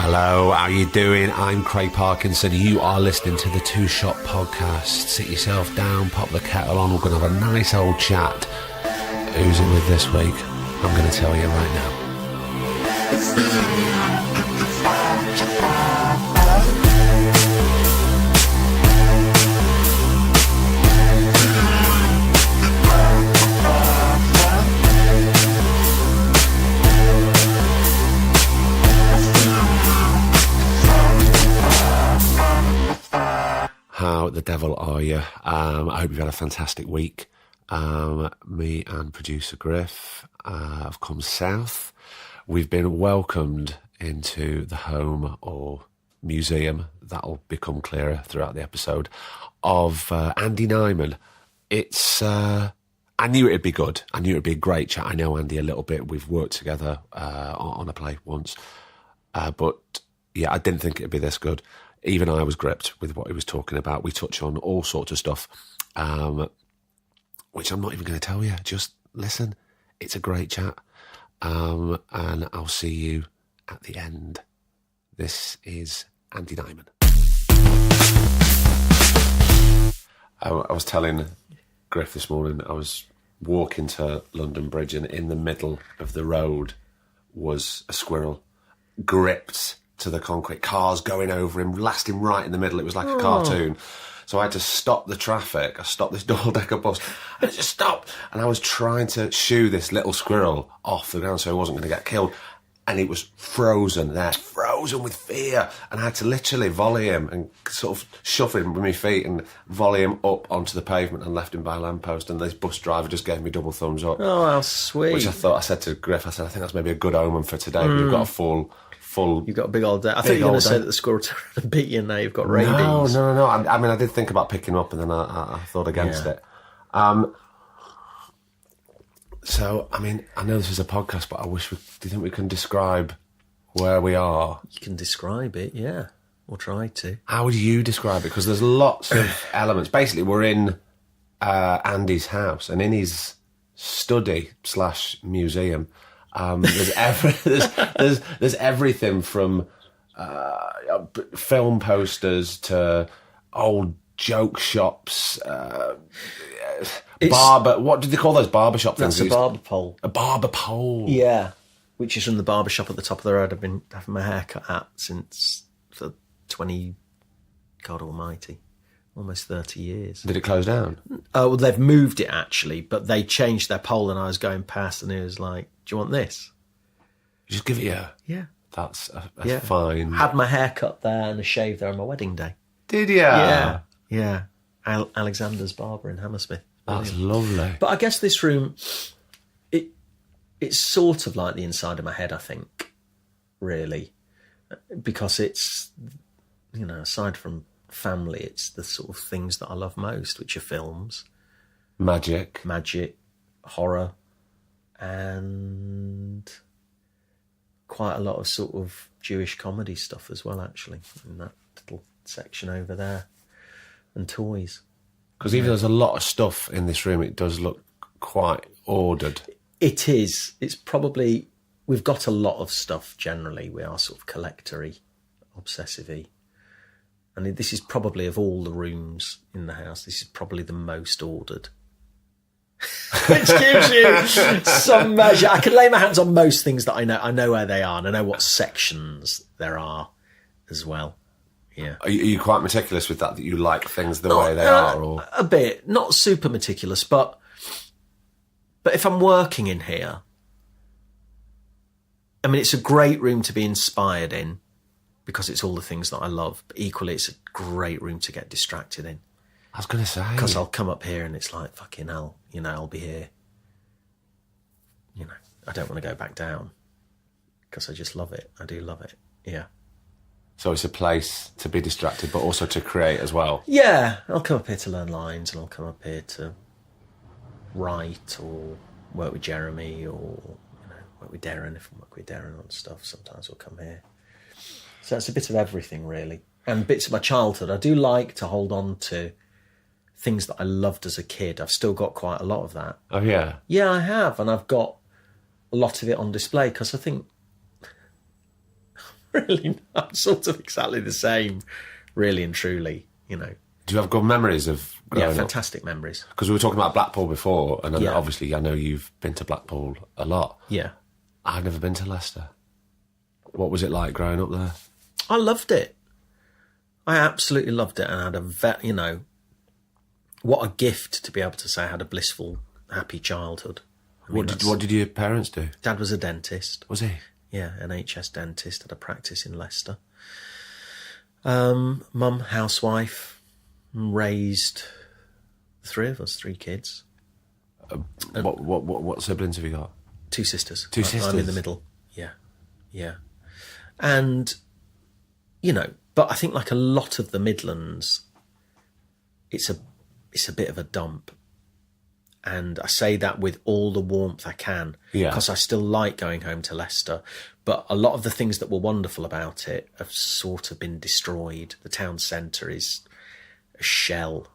Hello, how you doing? I'm Craig Parkinson. You are listening to the Two Shot Podcast. Sit yourself down, pop the kettle on. We're going to have a nice old chat. Who's it with this week? I'm going to tell you right now. How the devil are you? I hope you've had a fantastic week. Me and producer Griff have come south. We've been welcomed into the home or museum, that'll become clearer throughout the episode, of Andy Nyman. It's I knew it'd be good. I knew it'd be a great chat. I know Andy a little bit. We've worked together on a play once. But yeah, I didn't think it'd be this good. Even I was gripped with what he was talking about. We touch on all sorts of stuff, which I'm not even going to tell you. Just listen. It's a great chat. And I'll see you at the end. This is Andy Nyman. I was telling Griff this morning, I was walking to London Bridge, and in the middle of the road was a squirrel gripped to the concrete, cars going over him, lasting right in the middle. It was like a cartoon. So I had to stop the traffic. I stopped this double-decker bus. I just stopped. And I was trying to shoo this little squirrel off the ground so he wasn't going to get killed. And he was frozen there, frozen with fear. And I had to literally volley him and sort of shove him with my feet and volley him up onto the pavement and left him by a lamppost. And this bus driver just gave me double thumbs up. Oh, how sweet. Which I said to Griff, I think that's maybe a good omen for today. We've got a full... You've got a big old day. I thought you were going to say that the squirrel terror beat you and now you've got rabies. No. I mean, I did think about picking up and then I thought against it. So, I mean, I know this is a podcast, but do you think we can describe where we are? You can describe it, yeah. We'll try to. How would you describe it? Because there's lots of elements. Basically, we're in Andy's house, and in his study/museum, there's everything from film posters to old joke shops, what did they call those barber shop things? That's a barber pole. A barber pole. Yeah, which is from the barber shop at the top of the road I've been having my hair cut at since for 20, God almighty, almost 30 years. Did it close down? Well, they've moved it actually, but they changed their pole and I was going past and it was like, do you want this? Just give it a... Yeah. That's a fine... Had my hair cut there and a shave there on my wedding day. Did you? Yeah. Alexander's Barber in Hammersmith. That's lovely. But I guess this room, it's sort of like the inside of my head, I think, really. Because it's, aside from family, it's the sort of things that I love most, which are films. Magic, horror, and quite a lot of sort of Jewish comedy stuff as well, actually, in that little section over there. And toys. Because even though there's a lot of stuff in this room, it does look quite ordered. It is. It's probably... We've got a lot of stuff, generally. We are sort of collector-y, obsessive-y. And this is probably, of all the rooms in the house, this is probably the most ordered. Which gives you some measure. I can lay my hands on most things that I know. I know where they are, and I know what sections there are as well. Yeah. Are you quite meticulous with that you like things the way they are? Or? A bit. Not super meticulous, but if I'm working in here, I mean, it's a great room to be inspired in because it's all the things that I love. But equally, it's a great room to get distracted in. I was going to say. Because I'll come up here and it's like, fucking hell, I'll be here. I don't want to go back down because I just love it. I do love it. Yeah. So it's a place to be distracted, but also to create as well. Yeah. I'll come up here to learn lines and I'll come up here to write or work with Jeremy or, work with Derren if I work with Derren on stuff. Sometimes we'll come here. So it's a bit of everything, really. And bits of my childhood. I do like to hold on to things that I loved as a kid. I've still got quite a lot of that. Oh, yeah? Yeah, I have. And I've got a lot of it on display because I think really not. Sort of exactly the same, really and truly, you know. Do you have good memories of growing up? Fantastic memories. Because we were talking about Blackpool before, and then Yeah. obviously I know you've been to Blackpool a lot. Yeah. I've never been to Leicester. What was it like growing up there? I loved it. I absolutely loved it, and I had you know, what a gift to be able to say I had a blissful, happy childhood. I mean, What did your parents do? Dad was a dentist. Was he? Yeah, NHS dentist, had a practice in Leicester. Mum, housewife, raised three of us, 3 kids. What siblings have you got? 2 sisters. Two sisters? I'm in the middle. Yeah, yeah. And, you know, but I think like a lot of the Midlands, it's a bit of a dump. And I say that with all the warmth I can, because I still like going home to Leicester. But a lot of the things that were wonderful about it have sort of been destroyed. The town centre is a shell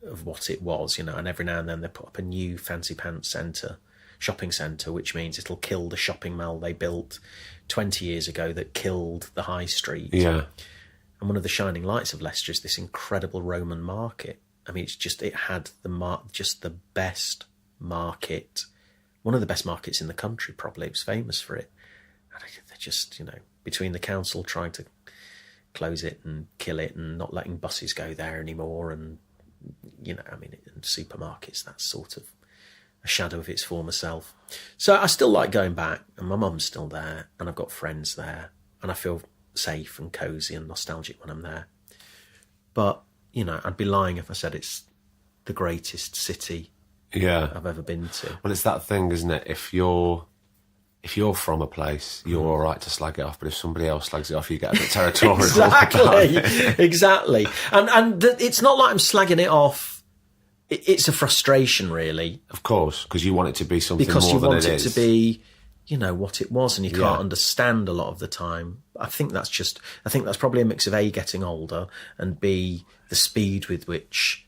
of what it was, you know, and every now and then they put up a new fancy pants shopping centre, which means it'll kill the shopping mall they built 20 years ago that killed the high street. Yeah. And one of the shining lights of Leicester is this incredible Roman market. I mean, it had just the best market, one of the best markets in the country, probably. It was famous for it. And they're just, you know, between the council trying to close it and kill it and not letting buses go there anymore, and, you know, I mean, in supermarkets, that's sort of a shadow of its former self. So I still like going back, and my mum's still there, and I've got friends there, and I feel safe and cosy and nostalgic when I'm there. But, you know, I'd be lying if I said it's the greatest city I've ever been to. Well, it's that thing, isn't it? If you're from a place, you're all right to slag it off, but if somebody else slags it off, you get a bit territorial. Exactly. And it's not like I'm slagging it off. It's a frustration, really. Of course, because you want it to be something because more than it is. Because you want it to be, you know, what it was, and you can't understand a lot of the time. I think that's probably a mix of A, getting older, and B, the speed with which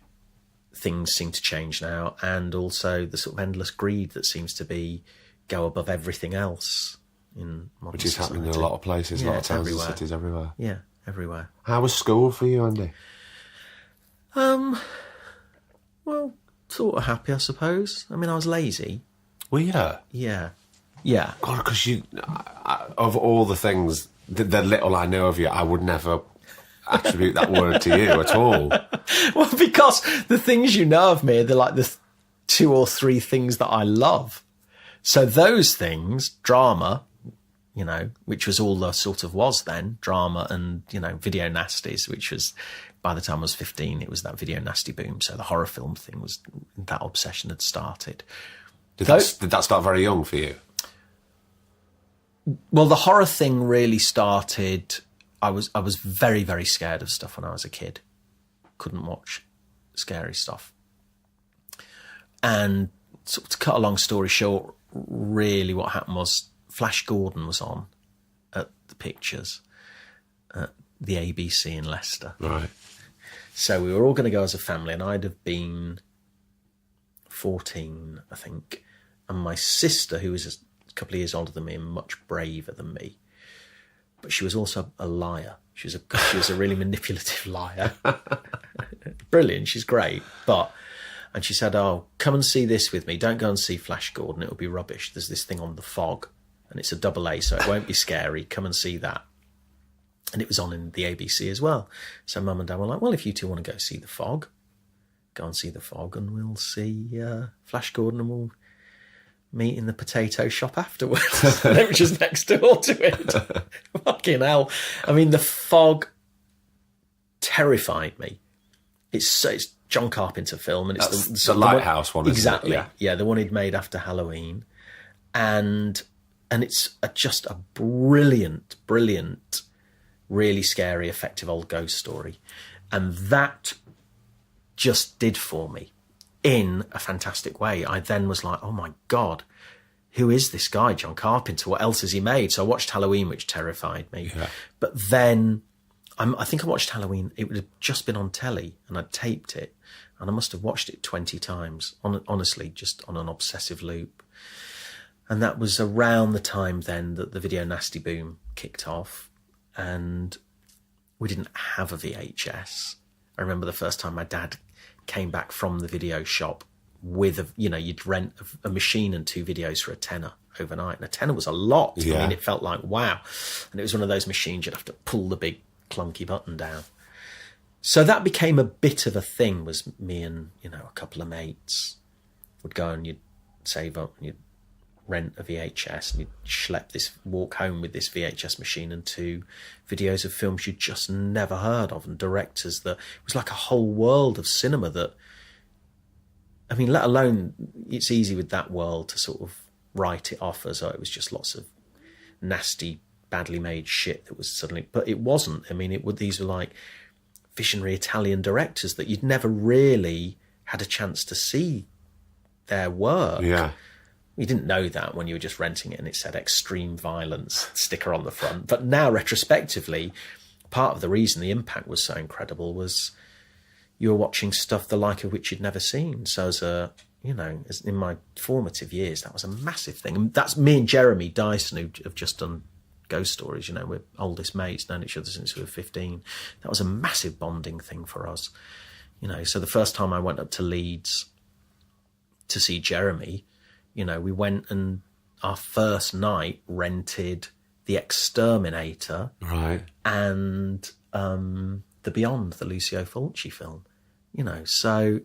things seem to change now, and also the sort of endless greed that seems to go above everything else in modern Which is society. happening in a lot of places, a lot of towns everywhere. and cities everywhere. Yeah, everywhere. How was school for you, Andy? Well, sort of happy, I suppose. I mean, I was lazy. Well, Yeah. Yeah. God, because of all the things, the little I know of you, I would never attribute that word to you at all. Well, because the things you know of me, they're like the 2 or 3 things that I love. So those things, drama, you know, which was all the sort of was then, drama and, you know, video nasties, which was, by the time I was 15, it was that video nasty boom. So the horror film thing was, that obsession had started. Did that start very young for you? Well, the horror thing really started, I was very, very scared of stuff when I was a kid. Couldn't watch scary stuff. And sort of to cut a long story short, really what happened was Flash Gordon was on at the Pictures at the ABC in Leicester. Right. So we were all going to go as a family, and I'd have been 14, I think. And my sister, who was a couple of years older than me and much braver than me, but she was also a liar. She was a really manipulative liar. Brilliant, she's great. And she said, "Oh, come and see this with me. Don't go and see Flash Gordon. It'll be rubbish. There's this thing on The Fog, and it's a double A, so it won't be scary. Come and see that." And it was on in the ABC as well. So Mum and Dad were like, "Well, if you two want to go see The Fog, go and see The Fog, and we'll see Flash Gordon, and we'll meet in the potato shop afterwards," which is next door to it. Fucking hell. I mean, The Fog terrified me. It's John Carpenter film, and it's the Lighthouse one, isn't it? Exactly. Yeah, the one he'd made after Halloween. And it's just a brilliant, brilliant, really scary, effective old ghost story. And that just did for me in a fantastic way. I then was like, oh my God, who is this guy, John Carpenter? What else has he made? So I watched Halloween, which terrified me. Yeah. But then I think I watched Halloween. It would have just been on telly, and I'd taped it, and I must have watched it 20 times, honestly, just on an obsessive loop. And that was around the time then that the video nasty boom kicked off. and we didn't have a VHS. I remember the first time my dad came back from the video shop with you'd rent a machine and 2 videos for a tenner overnight, and a tenner was a lot. Yeah. I mean, it felt like wow. And it was one of those machines you'd have to pull the big clunky button down. So that became a bit of a thing. Was me and a couple of mates would go and you'd save up and you'd rent a VHS and you'd walk home with this VHS machine and 2 videos of films you'd just never heard of, and directors that it was like a whole world of cinema that, I mean, let alone it's easy with that world to sort of write it off as it was just lots of nasty, badly made shit that was suddenly, but it wasn't. I mean, these were like visionary Italian directors that you'd never really had a chance to see their work. Yeah. You didn't know that when you were just renting it and it said extreme violence sticker on the front. But now, retrospectively, part of the reason the impact was so incredible was you were watching stuff the like of which you'd never seen. So as in my formative years, that was a massive thing. And that's me and Jeremy Dyson, who have just done Ghost Stories. We're oldest mates, known each other since we were 15. That was a massive bonding thing for us. So the first time I went up to Leeds to see Jeremy, we went and our first night rented The Exterminator, right, and The Beyond, the Lucio Fulci film. So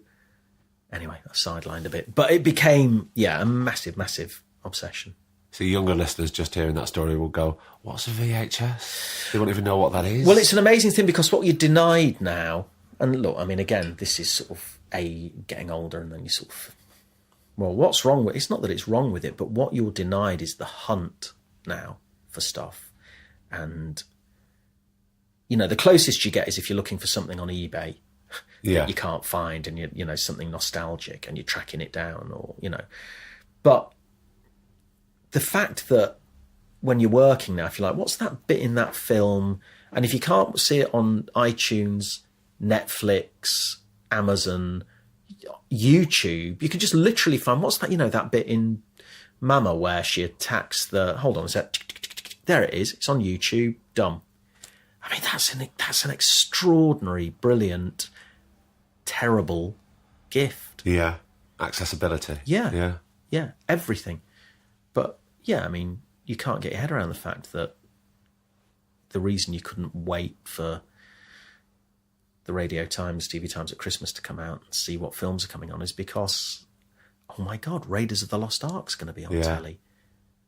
anyway, I've sidelined a bit, but it became a massive, massive obsession. So younger listeners just hearing that story will go, "What's a VHS?" They won't even know what that is. Well, it's an amazing thing because what you're denied now, and look, I mean, again, this is sort of getting older, and then you sort of. Well, what's wrong with it? It's not that it's wrong with it, but what you're denied is the hunt now for stuff. And, the closest you get is if you're looking for something on eBay that you can't find and you're something nostalgic and you're tracking it down or. But the fact that when you're working now, if you're like, what's that bit in that film? And if you can't see it on iTunes, Netflix, Amazon, YouTube, you can just literally find what's that, that bit in Mama where she attacks hold on a sec, there it is, it's on YouTube, done. I mean, that's an extraordinary, brilliant, terrible gift. Yeah, accessibility. Yeah, everything. But I mean, you can't get your head around the fact that the reason you couldn't wait for the Radio Times, TV Times at Christmas to come out and see what films are coming on is because, oh my God, Raiders of the Lost Ark's going to be on telly.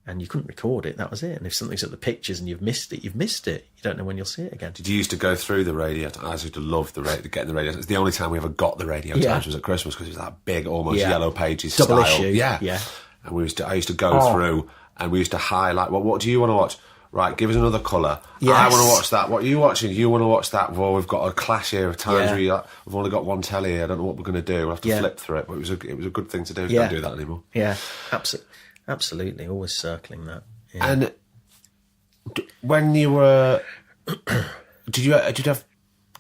And you couldn't record it, that was it. And if something's at the pictures and you've missed it, you've missed it. You don't know when you'll see it again. Did you used to go through the Radio? I used to love getting the Radio. It's the only time we ever got the Radio Times was at Christmas because it was that big, almost yellow pages double style. issue. Yeah. And I used to go through and we used to highlight, well, what do you want to watch? Right, give us another colour. Yes. I want to watch that. What are you watching? You want to watch that? Well, we've got a clash here of times where we've only got one telly here. I don't know what we're going to do. We'll have to flip through it. But it was a good thing to do. Don't do that anymore. Yeah, absolutely. Always circling that. Yeah. And when you were... did you have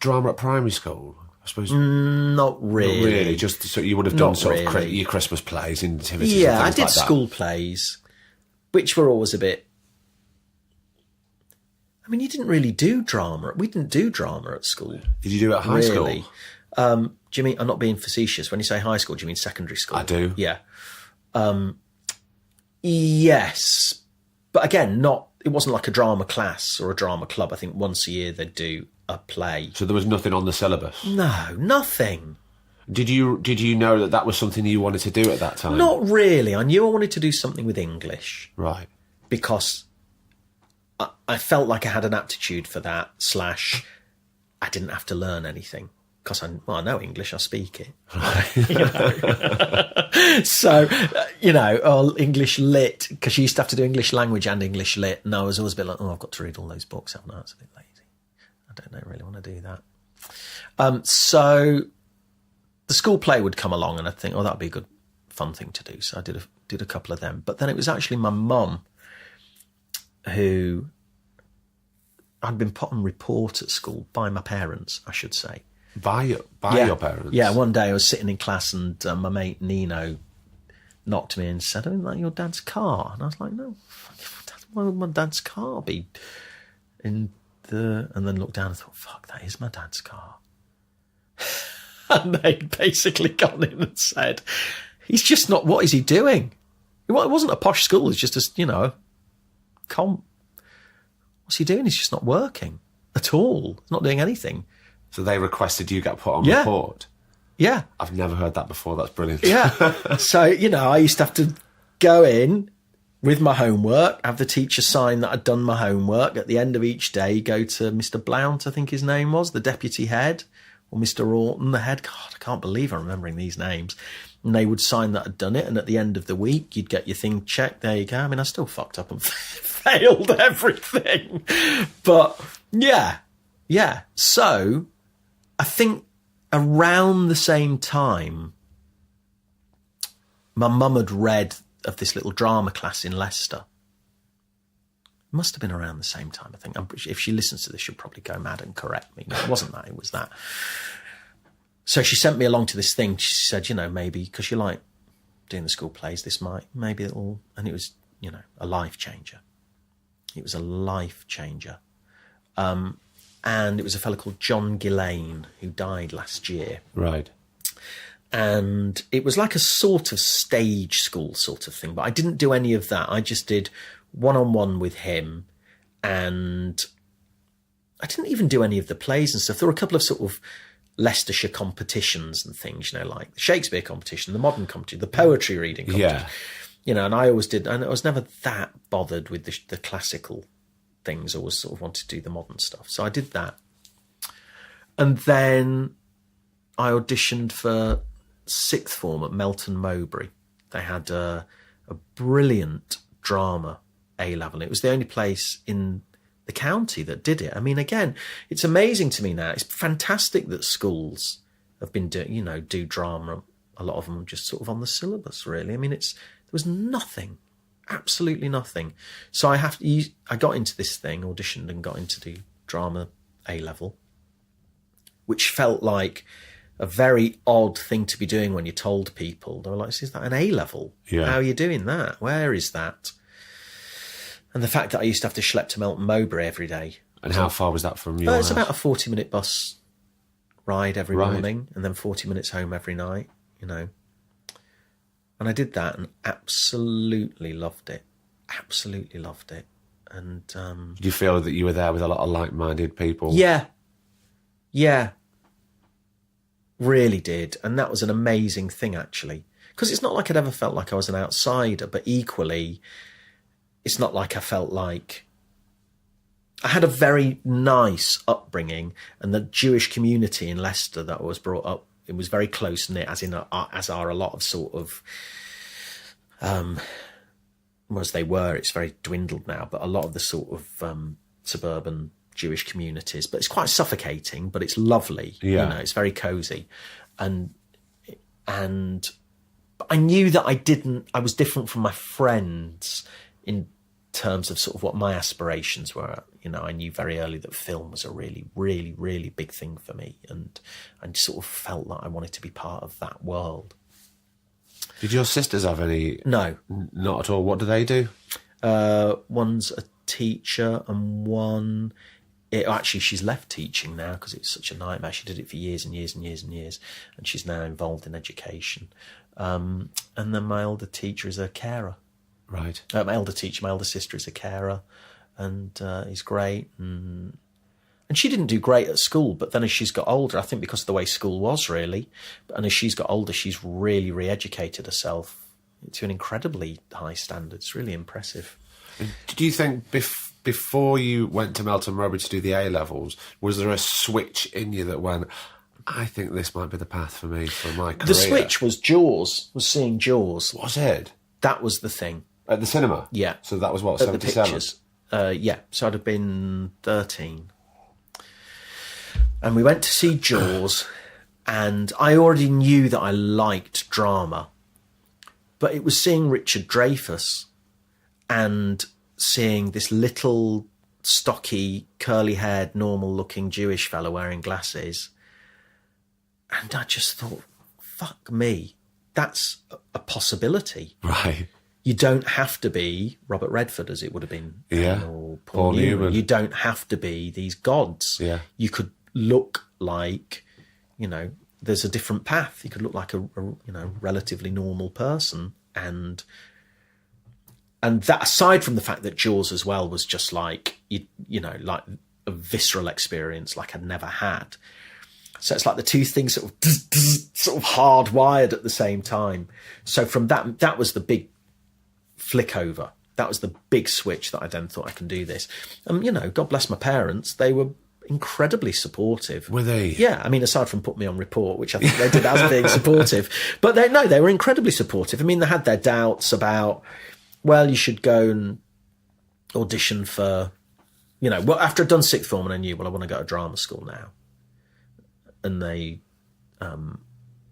drama at primary school? I suppose... Not really. Not really. Just so you would have done sort of your Christmas plays, activities and things I did like that. school plays, which were always a bit... I mean, you didn't really do drama. We didn't do drama at school. Did you do it at high school? Do you mean, I'm not being facetious, when you say high school, do you mean secondary school? I do. Yeah. Yes. But again, it wasn't like a drama class or a drama club. I think once a year they'd do a play. So there was nothing on the syllabus? No, nothing. Did you know that was something you wanted to do at that time? Not really. I knew I wanted to do something with English. Right. Because I felt like I had an aptitude for that, / I didn't have to learn anything. Because I know English, I speak it. So, English lit, because you used to have to do English language and English lit. And I was always a bit like, I've got to read all those books, haven't I? It's a bit lazy. I don't really want to do that. So the school play would come along and I'd think, that'd be a good, fun thing to do. So I did a couple of them. But then it was actually my mum who I'd been put on report at school by my parents, I should say. By your parents? Yeah, one day I was sitting in class and my mate Nino knocked me and said, isn't that your dad's car? And I was like, no, why would my dad's car be in and then looked down and thought, fuck, that is my dad's car. And they'd basically gone in and said, he's just not, what is he doing? It wasn't a posh school, it's just a, comp. What's he doing? He's just not working at all. He's not doing anything. So they requested you get put on Yeah. report? Yeah. I've never heard that before. That's brilliant. Yeah. So, I used to have to go in with my homework, have the teacher sign that I'd done my homework. At the end of each day, go to Mr. Blount, I think his name was, the deputy head, or Mr. Orton, the head. God, I can't believe I'm remembering these names. And they would sign that I'd done it. And at the end of the week, you'd get your thing checked. There you go. I mean, I still fucked up and failed everything. But yeah. So I think around the same time, my mum had read of this little drama class in Leicester. It must have been around the same time, I think. If she listens to this, she'll probably go mad and correct me. It wasn't that, it was that. So she sent me along to this thing. She said, maybe, because you like doing the school plays, this might, maybe it'll, and it was, a life changer. It was a life changer. And it was a fellow called John Gillane who died last year. Right. And it was like a sort of stage school sort of thing, but I didn't do any of that. I just did one-on-one with him, and I didn't even do any of the plays and stuff. There were a couple of sort of Leicestershire competitions and things, like the Shakespeare competition, the modern competition, the poetry reading competition. Yeah. And I always did, and I was never that bothered with the classical things. I always sort of wanted to do the modern stuff. So I did that. And then I auditioned for sixth form at Melton Mowbray. They had a brilliant drama A-level. It was the only place in the county that did it. I mean, again, it's amazing to me now. It's fantastic that schools have been doing, do drama. A lot of them just sort of on the syllabus, really. I mean, there was nothing, absolutely nothing. So I got into this thing, auditioned and got into the drama A-level, which felt like a very odd thing to be doing when you told people. They were like, is that an A-level? Yeah. How are you doing that? Where is that? And the fact that I used to have to schlep to Melton Mowbray every day. And how far was that from your It's house? about a 40-minute bus ride every morning, and then 40 minutes home every night, And I did that and absolutely loved it. Absolutely loved it. And Did you feel that you were there with a lot of like-minded people? Yeah. Really did. And that was an amazing thing, actually. Because it's not like I'd ever felt like I was an outsider, but equally, it's not like I felt like... I had a very nice upbringing, and the Jewish community in Leicester that I was brought up, it was very close-knit, as are a lot of sort of... as they were, it's very dwindled now, but a lot of the sort of suburban Jewish communities, but it's quite suffocating, but it's lovely. Yeah. It's very cozy. And I knew that I was different from my friends in terms of sort of what my aspirations were. I knew very early that film was a really, really, really big thing for me. And I sort of felt that I wanted to be part of that world. Did your sisters have any? No. Not at all. What do they do? One's a teacher and one... Actually, she's left teaching now because it's such a nightmare. She did it for years and years and years and years, and she's now involved in education. And then my elder teacher is a carer. Right. My elder sister is a carer, and is great. And she didn't do great at school, but then as she's got older, I think because of the way school was, really, and as she's got older, she's really re-educated herself to an incredibly high standard. It's really impressive. Did you think before you went to Melton Mowbray to do the A-levels, was there a switch in you that went, I think this might be the path for me, for my career? The switch was Jaws, was seeing Jaws. Was it? That was the thing. At the cinema? Yeah. So that was what, At the 77? pictures. Yeah, so I'd have been 13. And we went to see Jaws, and I already knew that I liked drama. But it was seeing Richard Dreyfuss and seeing this little, stocky, curly-haired, normal-looking Jewish fellow wearing glasses. And I just thought, fuck me, that's a possibility. Right. You don't have to be Robert Redford, as it would have been, Yeah. or Paul Newman. You don't have to be these gods. Yeah. You could look like, there's a different path. You could look like a relatively normal person, and that, aside from the fact that Jaws as well was just like like a visceral experience like I'd never had. So it's like the two things sort of hardwired at the same time. So from that was the big flick over. That was the big switch that I then thought, I can do this. God bless my parents. They were incredibly supportive. Were they? Yeah. I mean, aside from put me on report, which I think they did as being supportive, but they were incredibly supportive. I mean, they had their doubts about, well, you should go and audition for, after I'd done sixth form and I knew, well, I want to go to drama school now. And they,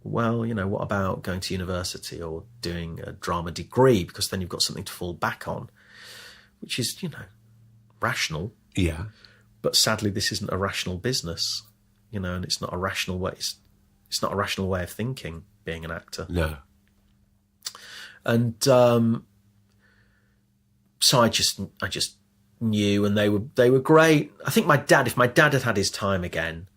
what about going to university or doing a drama degree? Because then you've got something to fall back on, which is, rational. Yeah. But sadly, this isn't a rational business, and it's not a rational way. It's not a rational way of thinking, being an actor. No. And so I just knew, and they were great. I think if my dad had his time again,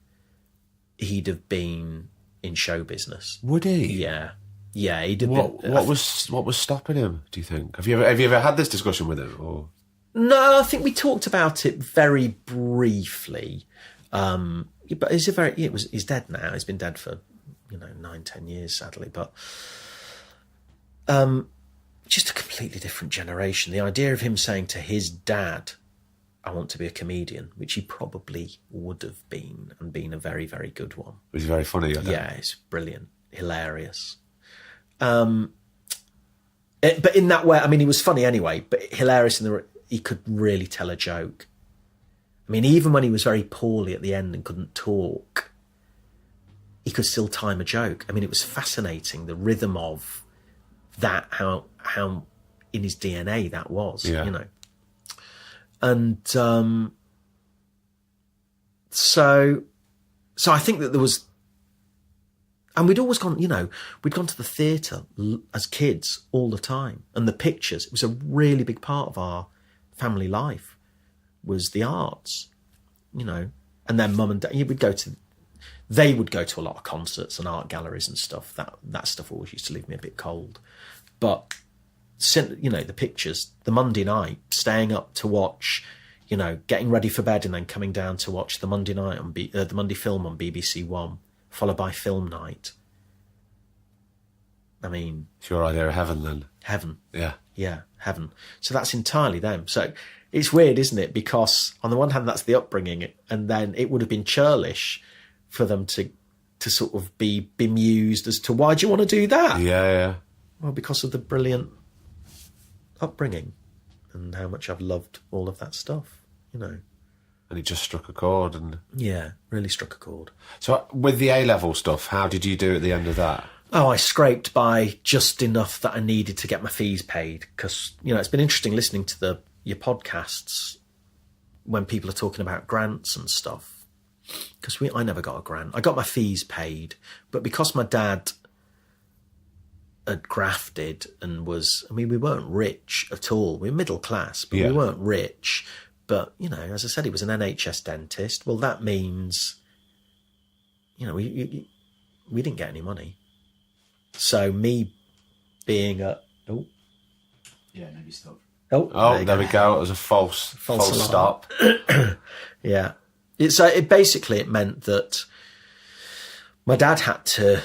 he'd have been in show business. Would he? Yeah, he'd have been. What was stopping him? Do you think? Have you ever had this discussion with him? Or no, I think we talked about it very briefly. But he's dead now. He's been dead for 9-10 years, sadly. But just a completely different generation. The idea of him saying to his dad, I want to be a comedian, which he probably would have been, and been a very, very good one. Was he very funny? Yeah, it's brilliant, hilarious. But in that way, I mean, he was funny anyway, but hilarious he could really tell a joke. I mean, even when he was very poorly at the end and couldn't talk, he could still time a joke. I mean, it was fascinating, the rhythm of that, how in his DNA that was, And so I think that there was, and we'd always gone, we'd gone to the theatre as kids all the time, and the pictures, it was a really big part of our family life, was the arts, and then mum and dad, they would go to a lot of concerts and art galleries and stuff. That stuff always used to leave me a bit cold. But the pictures, the Monday night, staying up to watch, getting ready for bed and then coming down to watch the Monday night on the Monday film on BBC One, followed by film night. I mean, it's your idea of heaven, then. Heaven. Yeah, heaven. So that's entirely them. So it's weird, isn't it? Because on the one hand, that's the upbringing, and then it would have been churlish for them to sort of be bemused as to, why do you want to do that? Yeah. Well, because of the brilliant upbringing and how much I've loved all of that stuff, And it just struck a chord. And yeah, really struck a chord. So with the A-level stuff, how did you do at the end of that? Oh, I scraped by just enough that I needed to get my fees paid, because, it's been interesting listening to your podcasts when people are talking about grants and stuff, because I never got a grant. I got my fees paid, but because my dad had grafted and we weren't rich at all. We were middle class, but we weren't rich. But, as I said, he was an NHS dentist. Well, that means, we didn't get any money. So me being Yeah, maybe stop. Oh, there we go. It was a false stop. Yeah. It basically meant that my dad had to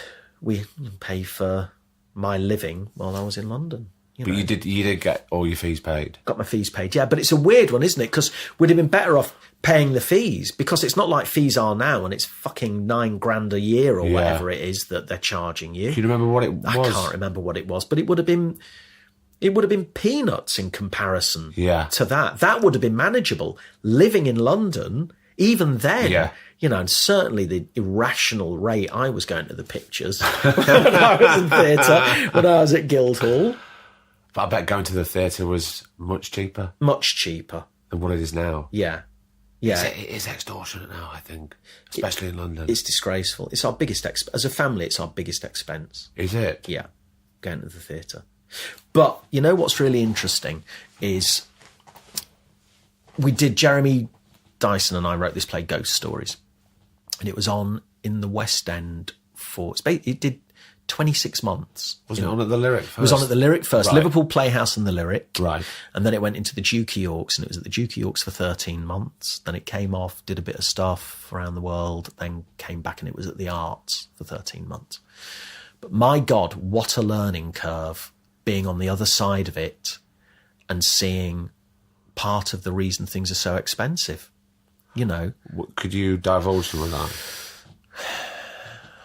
pay for my living while I was in London. But you did get all your fees paid. Got my fees paid, yeah. But it's a weird one, isn't it? Because we'd have been better off paying the fees, because it's not like fees are now, and it's fucking $9,000 a year or whatever it is that they're charging you. Do you remember what it was? I can't remember what it was, but it would have been peanuts in comparison to that. That would have been manageable. Living in London, even then, and certainly the irrational rate I was going to the pictures when I was in theatre, when I was at Guildhall. But I bet going to the theatre was much cheaper. Much cheaper. Than what it is now. Yeah. It is extortionate now, I think, especially in London. It's disgraceful. It's our biggest as a family, it's our biggest expense. Is it? Yeah, going to the theatre. But you know what's really interesting is Jeremy Dyson and I wrote this play, Ghost Stories, and it was on in the West End it did 26 months. Wasn't it on at the Lyric first? It was on at the Lyric first, Right. Liverpool Playhouse and the Lyric. Right. And then it went into the Duke of York's, and it was at the Duke of York's for 13 months. Then it came off, did a bit of stuff around the world, then came back, and it was at the Arts for 13 months. But my God, what a learning curve being on the other side of it and seeing part of the reason things are so expensive, you know. Could you divulge some of that?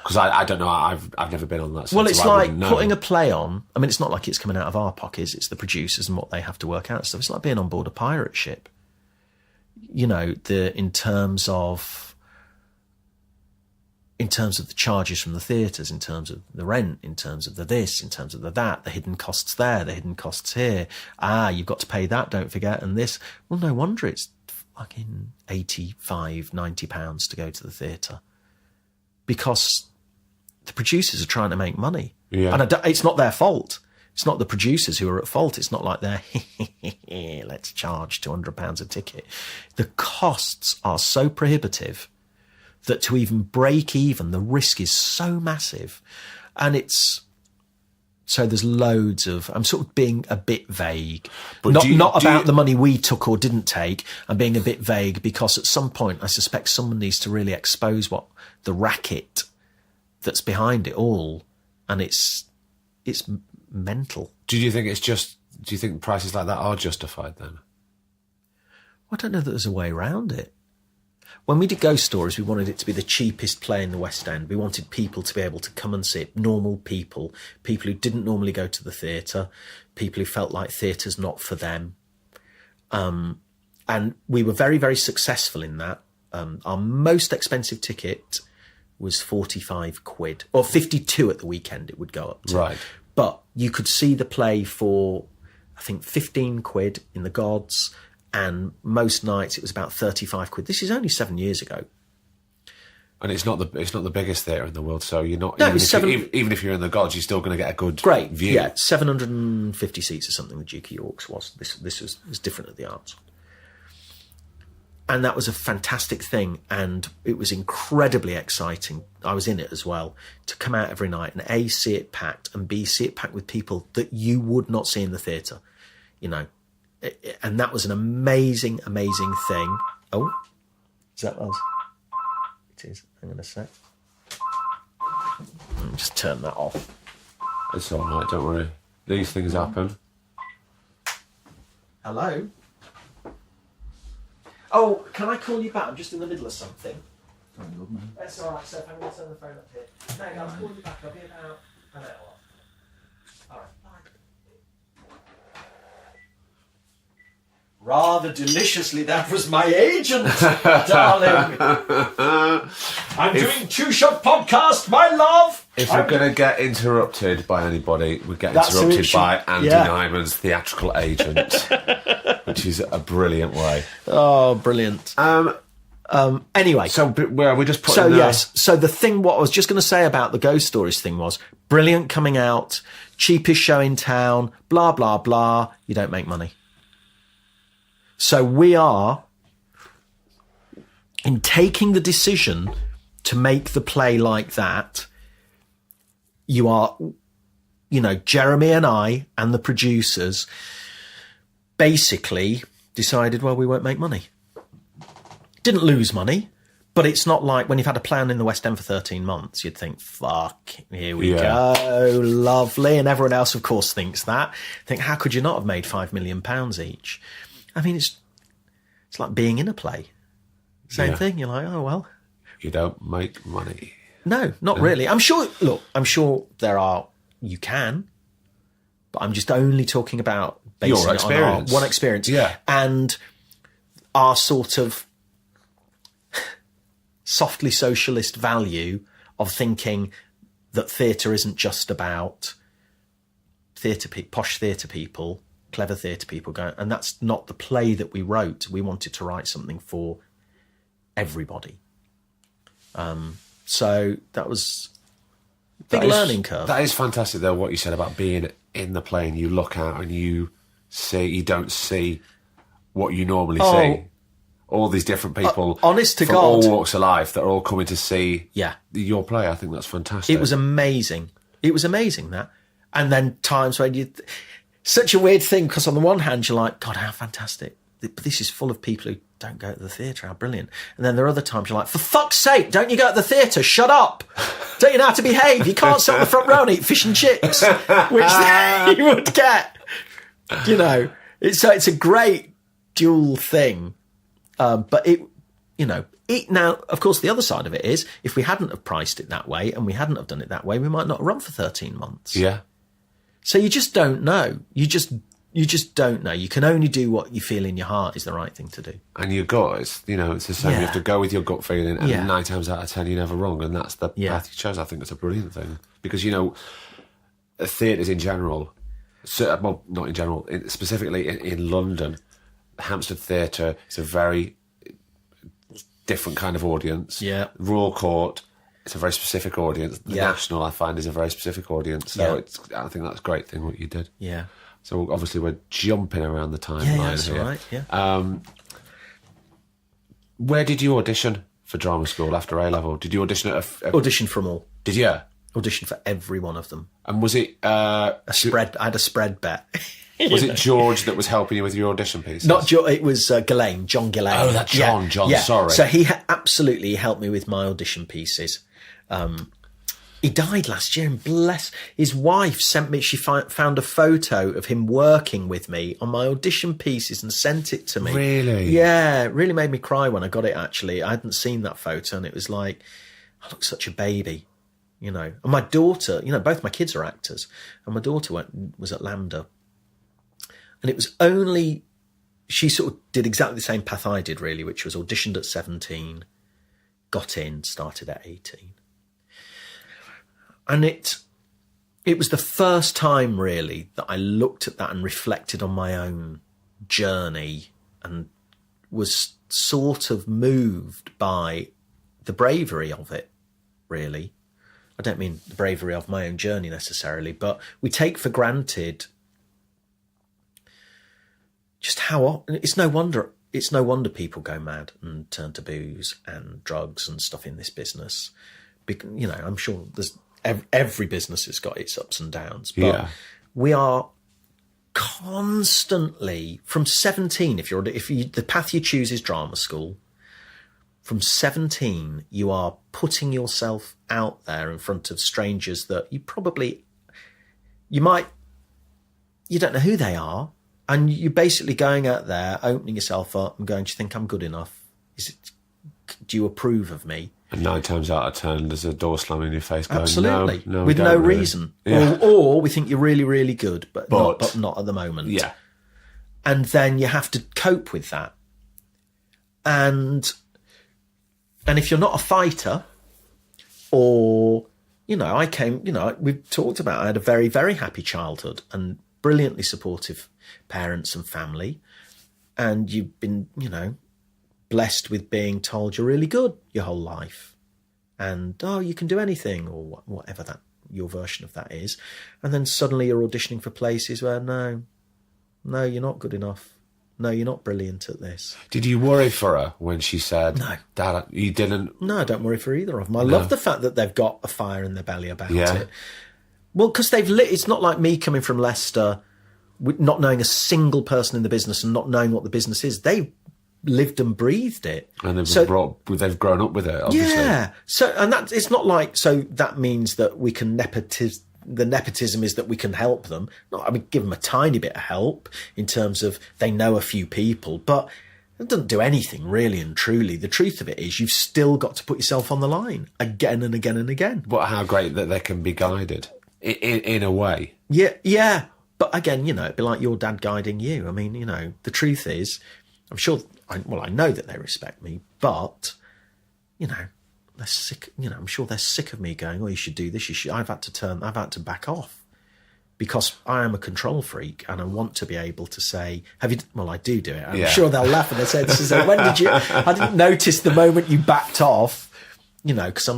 Because I don't know, I've never been on that side. Well, it's so I like wouldn't know. putting a play on. I mean, it's not like it's coming out of our pockets. It's the producers and what they have to work out. So it's like being on board a pirate ship. You know, in terms of the charges from the theatres, in terms of the rent, in terms of the this, in terms of the that, the hidden costs there, the hidden costs here. You've got to pay that, don't forget, and this. Well, no wonder it's fucking £85, £90 to go to the theatre. Because the producers are trying to make money. Yeah. And it's not their fault. It's not the producers who are at fault. It's not like they're, let's charge £200 a ticket. The costs are so prohibitive that to even break even, the risk is so massive. And so there's loads of, I'm sort of being a bit vague. But Not about the money we took or didn't take. I'm being a bit vague because at some point I suspect someone needs to really expose what the racket that's behind it all. And it's mental. Do you think prices like that are justified then? I don't know that there's a way around it. When we did Ghost Stories, we wanted it to be the cheapest play in the West End. We wanted people to be able to come and see it, normal people who didn't normally go to the theatre, people who felt like theatre's not for them. And we were very, very successful in that. Our most expensive ticket was 45 quid, or 52 at the weekend it would go up to. Right. But you could see the play for, I think, 15 quid in the Gods, and most nights it was about 35 quid. This is only 7 years ago. And it's not the biggest theatre in the world, so you're not, No, even if you're in the Gods, you're still going to get a good view. Yeah, 750 seats or something the Duke of York's was. This was different at the Arts. And that was a fantastic thing, and it was incredibly exciting. I was in it as well, to come out every night and A, see it packed, and B, see it packed with people that you would not see in the theatre, you know. And that was an amazing, amazing thing. Oh, is that us? It is. Hang on a sec. Let me just turn that off. It's all right, don't worry. These things happen. Hello? Oh, can I call you back? I'm just in the middle of something. Very good, man. That's all right, sir. I'm going to turn the phone up here. No, I'll call you back. I'll be about an hour. All right, bye. Rather deliciously, that was my agent, darling. I'm doing Two-Shot Podcast, my love. If we're going to get interrupted by anybody, we get That's who it interrupted should- by Andy yeah. Nyman's theatrical agent, which is a brilliant way. Oh, brilliant. Anyway. So we just put. So yes, so what I was just going to say about the Ghost Stories thing was brilliant coming out, cheapest show in town, blah, blah, blah. You don't make money. So we are, in taking the decision to make the play like that, you are, you know, Jeremy and I and the producers basically decided, well, we won't make money. Didn't lose money, but it's not like when you've had a plan in the West End for 13 months, you'd think, fuck, here we go, lovely. And everyone else, of course, thinks that. Think, how could you not have made £5 million each? I mean, it's like being in a play. Same thing. You're like, oh, well. You don't make money. No, not really. I'm sure you can, but I'm just only talking about basing Your it on our one experience. Yeah. And our sort of softly socialist value of thinking that theatre isn't just about posh theatre people, clever theatre people going, and that's not the play that we wrote. We wanted to write something for everybody. So that was a big learning curve. That is fantastic, though, what you said about being in the play and you look out and you don't see what you normally Oh. see. All these different people, honest to from God. all walks of life, that are all coming to see Yeah. your play. I think that's fantastic. It was amazing. It was amazing, that. And then times when such a weird thing, because on the one hand, you're like, God, how fantastic. But this is full of people who don't go to the theatre, how brilliant. And then there are other times you're like, for fuck's sake, don't you go to the theatre? Shut up. Don't you know how to behave? You can't sit on the front row and eat fish and chips, which you would get. You know, it's a great dual thing. But now, of course, the other side of it is, if we hadn't have priced it that way and we hadn't have done it that way, we might not have run for 13 months. Yeah. So you just don't know. You just don't know. You can only do what you feel in your heart is the right thing to do. And your gut, it's the same. Yeah. You have to go with your gut feeling, and Yeah. 9 times out of 10, you're never wrong. And that's the path you chose. I think it's a brilliant thing. Because, theatres in general, well, not in general, specifically in London, Hampstead Theatre is a very different kind of audience. Yeah. Royal Court, it's a very specific audience. The National, I find, is a very specific audience. So I think that's a great thing what you did. Yeah. So obviously we're jumping around the timeline Yeah, that's here. all right. Yeah. Where did you audition for drama school after A-level? Did you audition at Audition from all. Did you? Audition for every one of them. And was it... I had a spread bet. Was it George that was helping you with your audition pieces? Not George, it was Ghislaine, John Ghislaine. Oh, that's John, sorry. So he absolutely helped me with my audition pieces. He died last year, and bless his wife sent me, she found a photo of him working with me on my audition pieces and sent it to me. Really? Yeah, it really made me cry when I got it, actually. I hadn't seen that photo, and it was like, I look such a baby, And my daughter, both my kids are actors, and my daughter was at Lambda. And it was only, she sort of did exactly the same path I did, really, which was auditioned at 17, got in, started at 18. And it was the first time, really, that I looked at that and reflected on my own journey and was sort of moved by the bravery of it, really. I don't mean the bravery of my own journey necessarily, but we take for granted just how it's no wonder people go mad and turn to booze and drugs and stuff in this business. I'm sure there's every business has got its ups and downs, but we are constantly from 17. If the path you choose is drama school, from 17 you are putting yourself out there in front of strangers that you don't know who they are. And you're basically going out there, opening yourself up and going, do you think I'm good enough? Do you approve of me? And 9 times out of 10, there's a door slamming in your face going, absolutely. no, with no reason. Yeah. Or we think you're really, really good, but not at the moment. Yeah. And then you have to cope with that. And if you're not a fighter, or, we've talked about, I had a very, very happy childhood and brilliantly supportive parents and family, and you've been, blessed with being told you're really good your whole life, and you can do anything, or whatever that your version of that is, and then suddenly you're auditioning for places where no, you're not good enough. No, you're not brilliant at this. Did you worry for her when she said, No. Dad, you didn't? No, I don't worry for either of them. I love the fact that they've got a fire in their belly about it. Well, because it's not like me coming from Leicester, not knowing a single person in the business and not knowing what the business is. They've lived and breathed it. And they've grown up with it, obviously. Yeah. And it's not like, so that means that we can the nepotism is that we can help them. Give them a tiny bit of help in terms of they know a few people, but it doesn't do anything really and truly. The truth of it is you've still got to put yourself on the line again and again and again. But how great that they can be guided in a way. Yeah. But again, it'd be like your dad guiding you. The truth is, I'm sure, I know that they respect me, but, they're sick. I'm sure they're sick of me going, you should do this. I've had to back off because I am a control freak and I want to be able to say, I do it. I'm sure they'll laugh and they say, when did you, I didn't notice the moment you backed off, because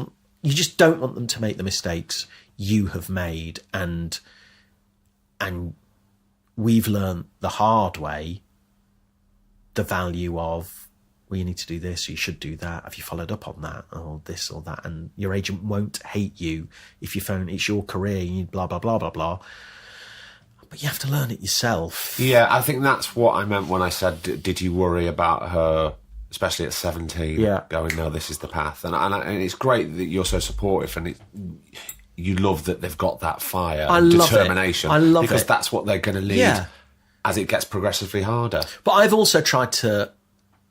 you just don't want them to make the mistakes you have made. And And we've learned the hard way the value of, well, you need to do this, or you should do that. Have you followed up on that, or this or that? And your agent won't hate you if you phone, it's your career, you need blah, blah, blah, blah, blah. But you have to learn it yourself. Yeah, I think that's what I meant when I said, did you worry about her, especially at 17, going, no, this is the path? And it's great that you're so supportive, and you love that they've got that fire and determination. I love it. Because that's what they're going to lead as it gets progressively harder. But I've also tried to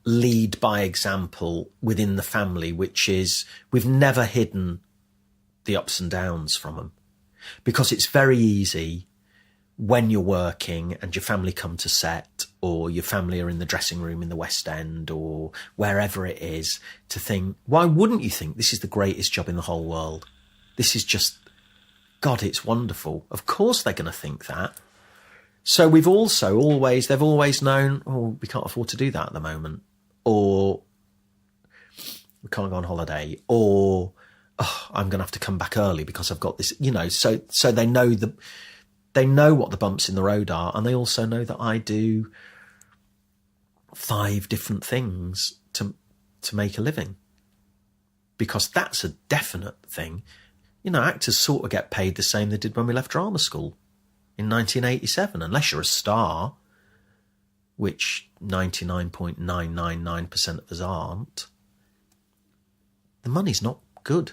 lead by example within the family, which is we've never hidden the ups and downs from them. Because it's very easy when you're working and your family come to set, or your family are in the dressing room in the West End or wherever it is, to think, why wouldn't you think this is the greatest job in the whole world? This is just, God, it's wonderful. Of course they're going to think that. So we've also they've always known, oh, we can't afford to do that at the moment, or we can't go on holiday, or I'm going to have to come back early because I've got this, so they know they know what the bumps in the road are, and they also know that I do 5 different things to make a living, because that's a definite thing. Actors sort of get paid the same they did when we left drama school in 1987, unless you're a star, which 99.999% of us aren't. The money's not good.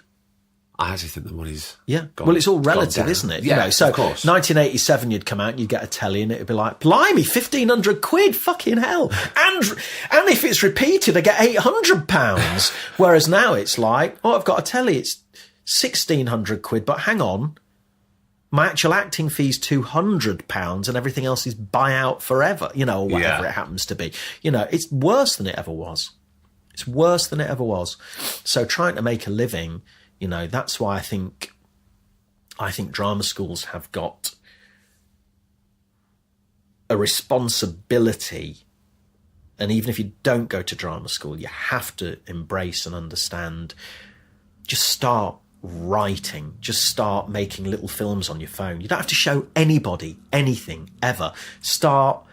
I actually think the money's gone, well, it's all relative, isn't it? Yeah, so of course. 1987, you'd come out and you'd get a telly and it'd be like, blimey, 1,500 quid, fucking hell. And if it's repeated, I get £800. Whereas now it's like, I've got a telly, it's 1,600 quid, but hang on, my actual acting fee's £200 and everything else is buyout forever, or whatever it happens to be. It's worse than it ever was. It's worse than it ever was. So trying to make a living, that's why I think drama schools have got a responsibility. And even if you don't go to drama school, you have to embrace and understand, just start writing, just start making little films on your phone. You don't have to show anybody anything ever. Start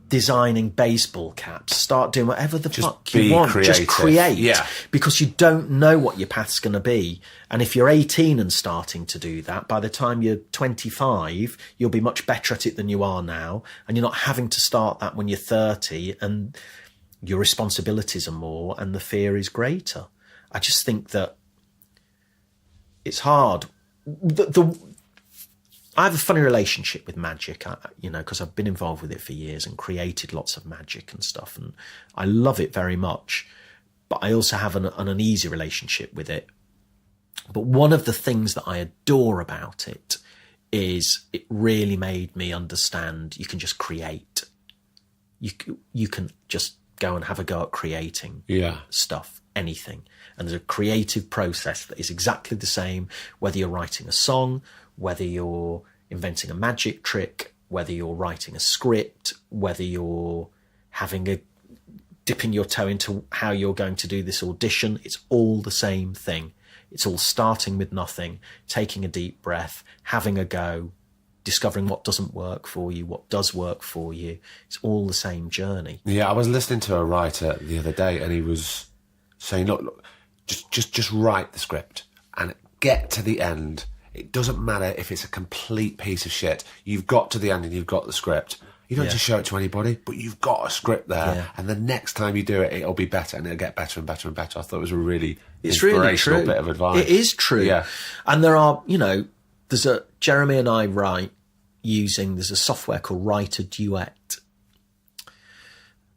designing baseball caps, start doing whatever the fuck you want. Creative. Just create, because you don't know what your path's going to be. And if you're 18 and starting to do that, by the time you're 25, you'll be much better at it than you are now, and you're not having to start that when you're 30, and your responsibilities are more and the fear is greater. I just think that it's hard. I have a funny relationship with magic, because I've been involved with it for years and created lots of magic and stuff, and I love it very much. But I also have an uneasy relationship with it. But one of the things that I adore about it is it really made me understand you can just create. You can just go and have a go at creating stuff, anything. And there's a creative process that is exactly the same, whether you're writing a song, whether you're inventing a magic trick, whether you're writing a script, whether you're dipping your toe into how you're going to do this audition, it's all the same thing. It's all starting with nothing, taking a deep breath, having a go, discovering what doesn't work for you, what does work for you. It's all the same journey. Yeah, I was listening to a writer the other day, and he was saying, look, just write the script and get to the end. It doesn't matter if it's a complete piece of shit. You've got to the end and you've got the script. You don't just show it to anybody, but you've got a script there. Yeah. And the next time you do it, it'll be better, and it'll get better and better and better. I thought it was a really inspirational bit of advice. It is true. Yeah. And there are, Jeremy and I write there's a software called it.GET.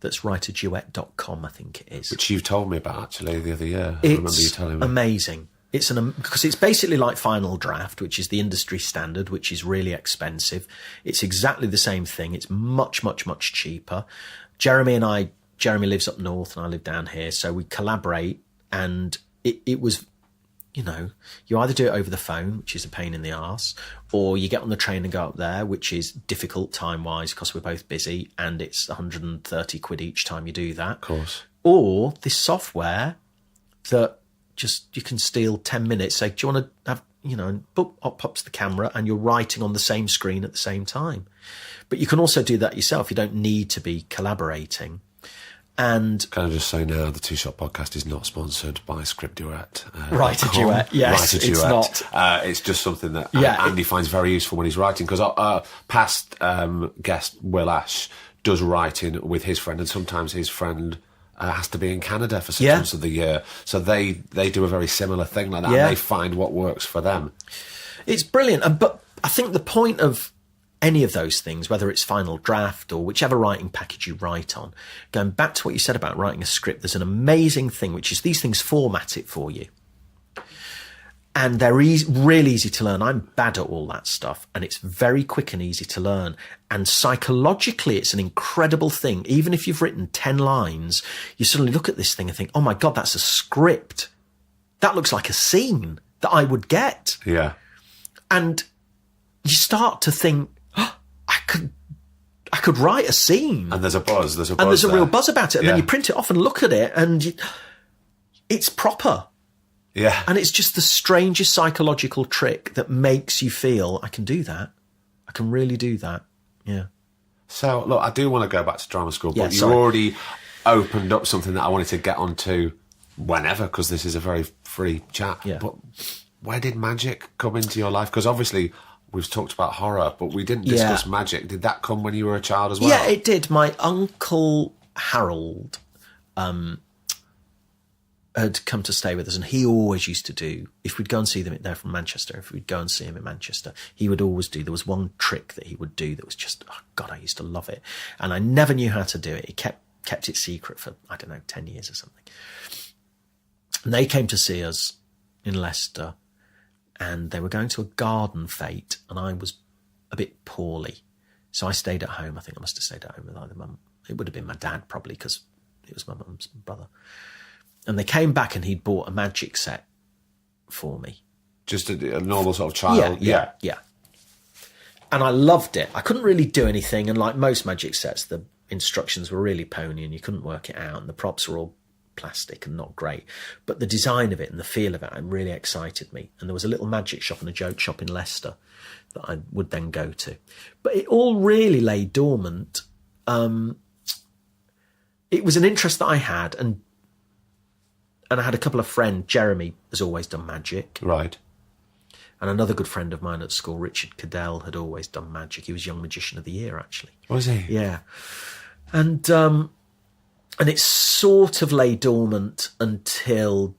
That's it.GET.com, I think it is. Which you've told me about, actually, the other year. I remember you telling me. Amazing. Because it's basically like Final Draft, which is the industry standard, which is really expensive. It's exactly the same thing. It's much, much, much cheaper. Jeremy lives up north and I live down here. So we collaborate, and it was, you either do it over the phone, which is a pain in the arse, or you get on the train and go up there, which is difficult time-wise because we're both busy, and it's 130 quid each time you do that. Of course. Or this software that you can steal 10 minutes, say, do you want to have and up pops the camera and you're writing on the same screen at the same time. But you can also do that yourself. You don't need to be collaborating. And can I just say now, the Two Shot Podcast is not sponsored by Script Duet. Write a Duet, yes, Write a it's Duet. not. It's just something that Yeah, Andy finds very useful when he's writing, because past guest Will Ash does writing with his friend, and sometimes his friend has to be in Canada for 6 months of the year. So they do a very similar thing like that, and they find what works for them. It's brilliant. But I think the point of any of those things, whether it's Final Draft or whichever writing package you write on, going back to what you said about writing a script, there's an amazing thing, which is these things format it for you. And they're really easy to learn. I'm bad at all that stuff, and it's very quick and easy to learn. And psychologically, it's an incredible thing. Even if you've written 10 lines, you suddenly look at this thing and think, oh my God, that's a script. That looks like a scene that I would get. Yeah. And you start to think, I could write a scene. And there's a buzz. And there's a real buzz about it. And then you print it off and look at it, and it's proper. Yeah. And it's just the strangest psychological trick that makes you feel, I can do that. I can really do that. Yeah. So, look, I do want to go back to drama school, but you already opened up something that I wanted to get onto whenever, because this is a very free chat. Yeah. But where did magic come into your life? Because obviously we've talked about horror, but we didn't discuss magic. Did that come when you were a child as well? Yeah, it did. My uncle Harold had come to stay with us, and he always used to do, if we'd go and see them, they're from Manchester, if we'd go and see him in Manchester, he would always do, there was one trick that he would do that was just, oh God, I used to love it. And I never knew how to do it. He kept it secret for, 10 years or something. And they came to see us in Leicester, and they were going to a garden fete, and I was a bit poorly. So I stayed at home. I think I must have stayed at home with either mum. It would have been my dad, probably, because it was my mum's brother. And they came back, and he'd bought a magic set for me. Just a normal sort of child? Yeah. And I loved it. I couldn't really do anything, and like most magic sets, the instructions were really pony, and you couldn't work it out, and the props were all plastic and not great. But the design of it and the feel of it really excited me. And there was a little magic shop and a joke shop in Leicester that I would then go to. But it all really lay dormant. It was an interest that I had, and I had a couple of friends. Jeremy has always done magic. Right. And another good friend of mine at school, Richard Cadell, had always done magic. He was Young Magician of the Year, actually. Was he? Yeah. And it sort of lay dormant until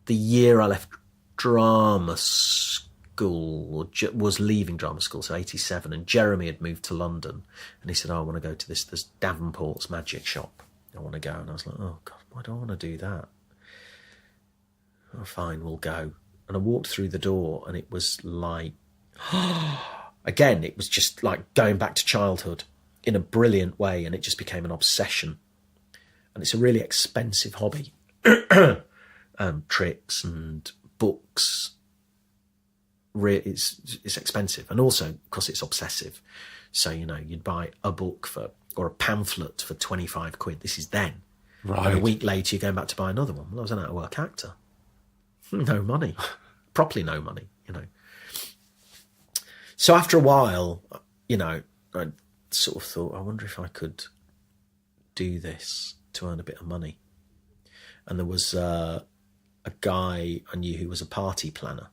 the year I left drama school, or was leaving drama school, so 87, and Jeremy had moved to London, and he said, I want to go to this Davenport's magic shop. I want to go. And I was like, oh God, why do I want to do that? Oh, fine, we'll go. And I walked through the door, and it was like, again, it was just like going back to childhood in a brilliant way, and it just became an obsession. And it's a really expensive hobby. Tricks and books. It's expensive. And also, because it's obsessive. So, you'd buy a book or a pamphlet for 25 quid. This is then. Right. And a week later, you're going back to buy another one. Well, I was an out-of-work actor. No money. Properly no money, So after a while, I sort of thought, I wonder if I could do this to earn a bit of money. And there was a guy I knew who was a party planner.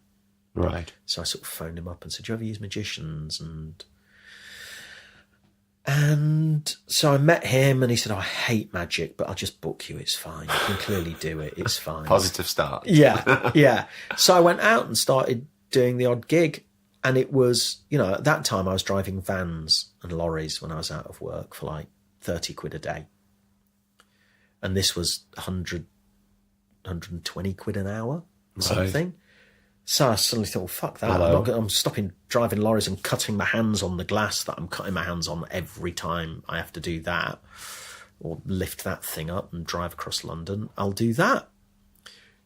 Right. So I sort of phoned him up and said, do you ever use magicians? And so I met him, and he said, I hate magic, but I'll just book you. It's fine. You can clearly do it. It's fine. Positive start. Yeah. So I went out and started doing the odd gig. And it was, at that time I was driving vans and lorries when I was out of work for like 30 quid a day. And this was 120 quid an hour or something. Right. So I suddenly thought, well, fuck that. I'm stopping driving lorries and cutting my hands on the glass that I'm cutting my hands on every time I have to do that, or lift that thing up and drive across London. I'll do that.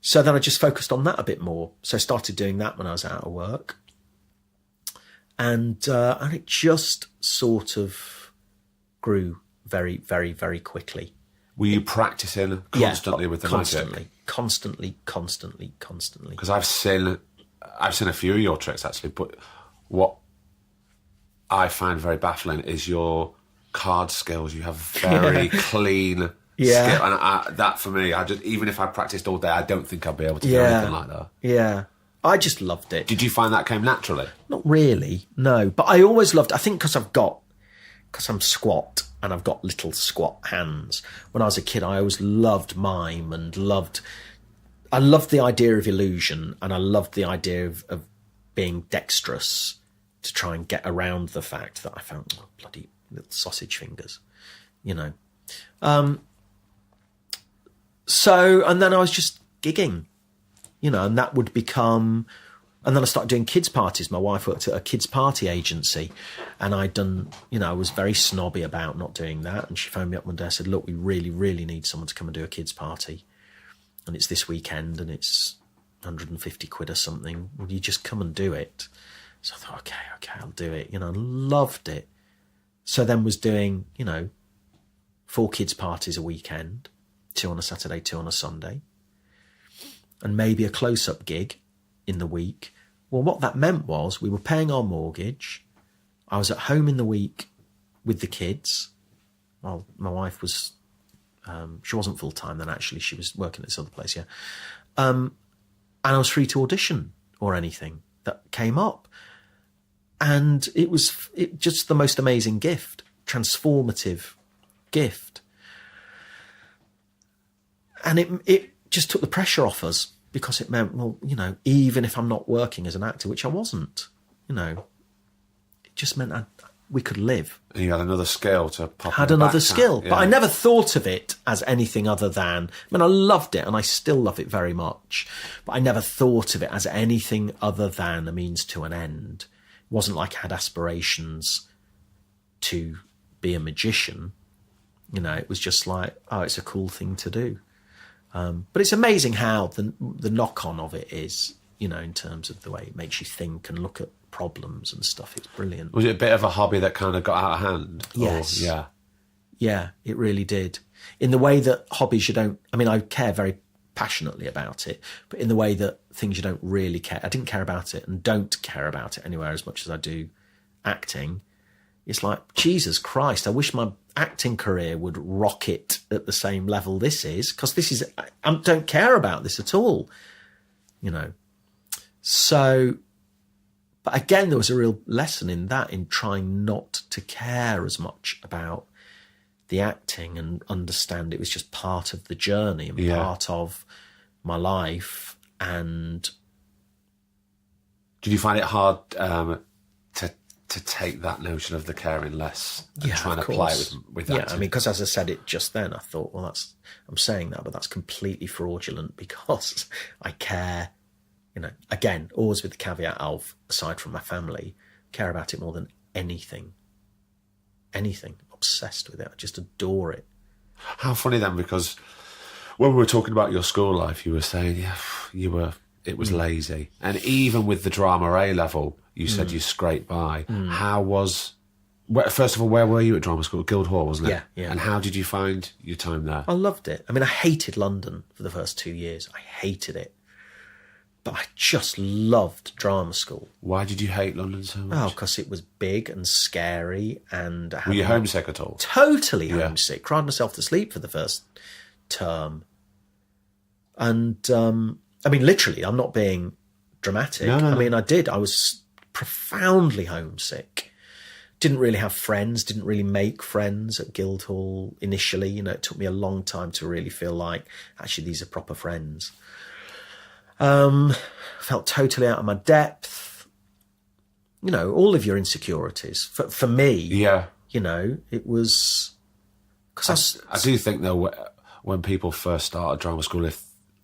So then I just focused on that a bit more. So I started doing that when I was out of work. And it just sort of grew very, very, very quickly. Were you practicing constantly with the constantly, magic? Constantly. Because I've seen I've seen a few of your tricks actually, but what I find very baffling is your card skills. You have very clean Yeah. skill, and that for me, even if I practiced all day, I don't think I'd be able to do anything like that. Yeah. I just loved it. Did you find that came naturally? Not really, no. But I always loved, I think because I'm squat and I've got little squat hands. When I was a kid, I always loved mime and I loved the idea of illusion, and I loved the idea of being dexterous to try and get around the fact that I found bloody little sausage fingers, you know. So, and then I was just gigging, you know, and that would become, and then I started doing kids' parties. My wife worked at a kids' party agency, and I'd done, you know, I was very snobby about not doing that. And she phoned me up one day and said, look, we really, really need someone to come and do a kids' party. And it's this weekend and it's 150 quid or something. Will you just come and do it? So I thought, okay, I'll do it. You know, I loved it. So then was doing, you know, 4 kids' parties a weekend, 2 on a Saturday, 2 on a Sunday, and maybe a close-up gig in the week. Well, what that meant was we were paying our mortgage. I was at home in the week with the kids. Well, my wife was, she wasn't full-time then, actually. She was working at this other place, yeah. And I was free to audition or anything that came up. And it was just the most amazing gift, transformative gift. And it just took the pressure off us, because it meant, well, you know, even if I'm not working as an actor, which I wasn't, you know, it just meant we could live. And you had another skill to pop. Had another skill. Yeah. But I never thought of it as anything other than, I mean, I loved it and I still love it very much, but I never thought of it as anything other than a means to an end. It wasn't like I had aspirations to be a magician. You know, it was just like, oh, it's a cool thing to do. But it's amazing how the knock-on of it is, you know, in terms of the way it makes you think and look at problems and stuff. It's brilliant. Was it a bit of a hobby that kind of got out of hand? Yes. Or, yeah. Yeah, it really did. In the way that hobbies you don't... I mean, I care very passionately about it, but in the way that things you don't really care... I didn't care about it and don't care about it anywhere as much as I do acting. It's like, Jesus Christ, I wish my acting career would rocket at the same level this is, because this is... I don't care about this at all, you know. So... But again, there was a real lesson in that, in trying not to care as much about the acting and understand it was just part of the journey and part of my life. And did you find it hard to take that notion of the caring less and try and apply it with acting? Yeah, I mean, because as I said it just then, I thought, well, I'm saying that, but that's completely fraudulent, because I care. You know, again, always with the caveat of, aside from my family, care about it more than anything. Anything. Obsessed with it. I just adore it. How funny then, because when we were talking about your school life, you were saying, it was lazy. And even with the drama A level, you said you scraped by. First of all, where were you at drama school? Guildhall, wasn't it? Yeah. And how did you find your time there? I loved it. I mean, I hated London for the first 2 years. I hated it. But I just loved drama school. Why did you hate London so much? Oh, because it was big and scary. And were you homesick at all? Totally homesick. Cried myself to sleep for the first term. And, I mean, literally, I'm not being dramatic. No. I mean, I was profoundly homesick. Didn't really have friends, didn't really make friends at Guildhall initially. You know, it took me a long time to really feel like, actually, these are proper friends. Felt totally out of my depth. You know, all of your insecurities. For me, you know, it was... Cause I do think, though, when people first start at drama school,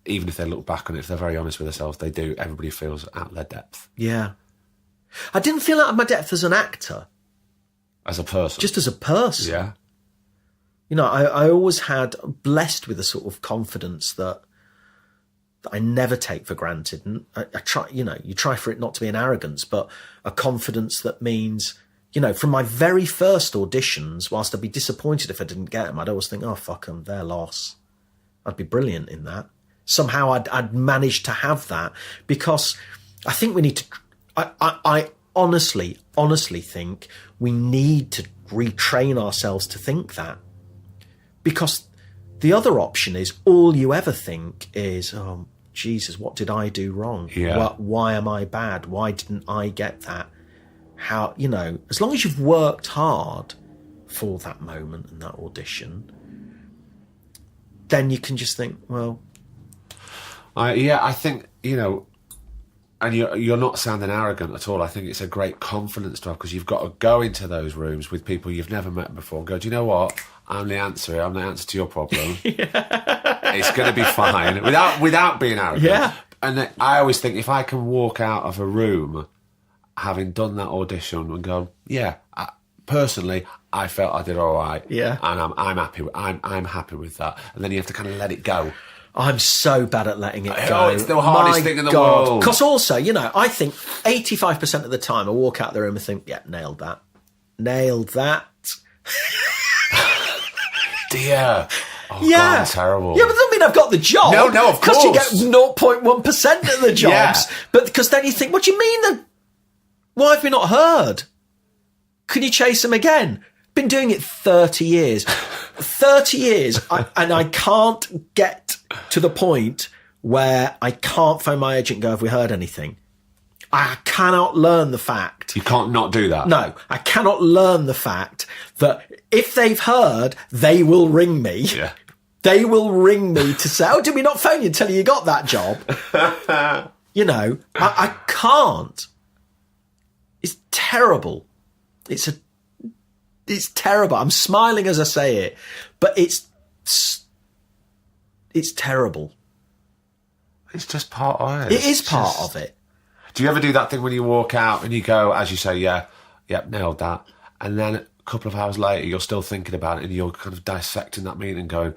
even if they look back on it, if they're very honest with themselves, everybody feels out of their depth. Yeah. I didn't feel out of my depth as an actor. As a person? Just as a person. Yeah. You know, I always had, blessed with a sort of confidence that I never take for granted. And I try, you know, you try for it not to be an arrogance, but a confidence that means, you know, from my very first auditions, whilst I'd be disappointed if I didn't get them, I'd always think, oh, fuck them, their loss. I'd be brilliant in that. Somehow I'd managed to have that, because I think we need to. I honestly think we need to retrain ourselves to think that, because the other option is all you ever think is, oh Jesus, what did I do wrong? Yeah. Why am I bad? Why didn't I get that? How, you know, as long as you've worked hard for that moment and that audition, then you can just think, well, I think, you know, and you're not sounding arrogant at all. I think it's a great confidence to have, because you've got to go into those rooms with people you've never met before and go, do you know what? I'm the answer here. I'm the answer to your problem. It's going to be fine without being arrogant. Yeah. And I always think if I can walk out of a room having done that audition and go, yeah, personally, I felt I did all right. Yeah. And I'm happy. I'm happy with that. And then you have to kind of let it go. I'm so bad at letting it go. Oh, it's the hardest thing in the world. Because also, you know, I think 85% of the time I walk out the room and think, yeah, nailed that. Nailed that. Dear. Oh, Yeah. God, I'm terrible. Yeah, but that doesn't mean I've got the job. No, of Because you course. get 0.1% of the jobs. Yeah. But because then you think, what do you mean then? Why have we not heard? Can you chase them again? Been doing it 30 years. 30 years, and I can't get to the point where I can't phone my agent and go, have we heard anything? I cannot learn the fact. You can't not do that. No, I cannot learn the fact that if they've heard, they will ring me. Yeah. They will ring me to say, oh, did we not phone you until you got that job? You know, I can't. It's terrible. It's terrible. I'm smiling as I say it, but it's terrible. It's just part of it. It is part of it. Do you ever do that thing when you walk out and you go, as you say, yeah, nailed that, and then a couple of hours later you're still thinking about it and you're kind of dissecting that meeting and going,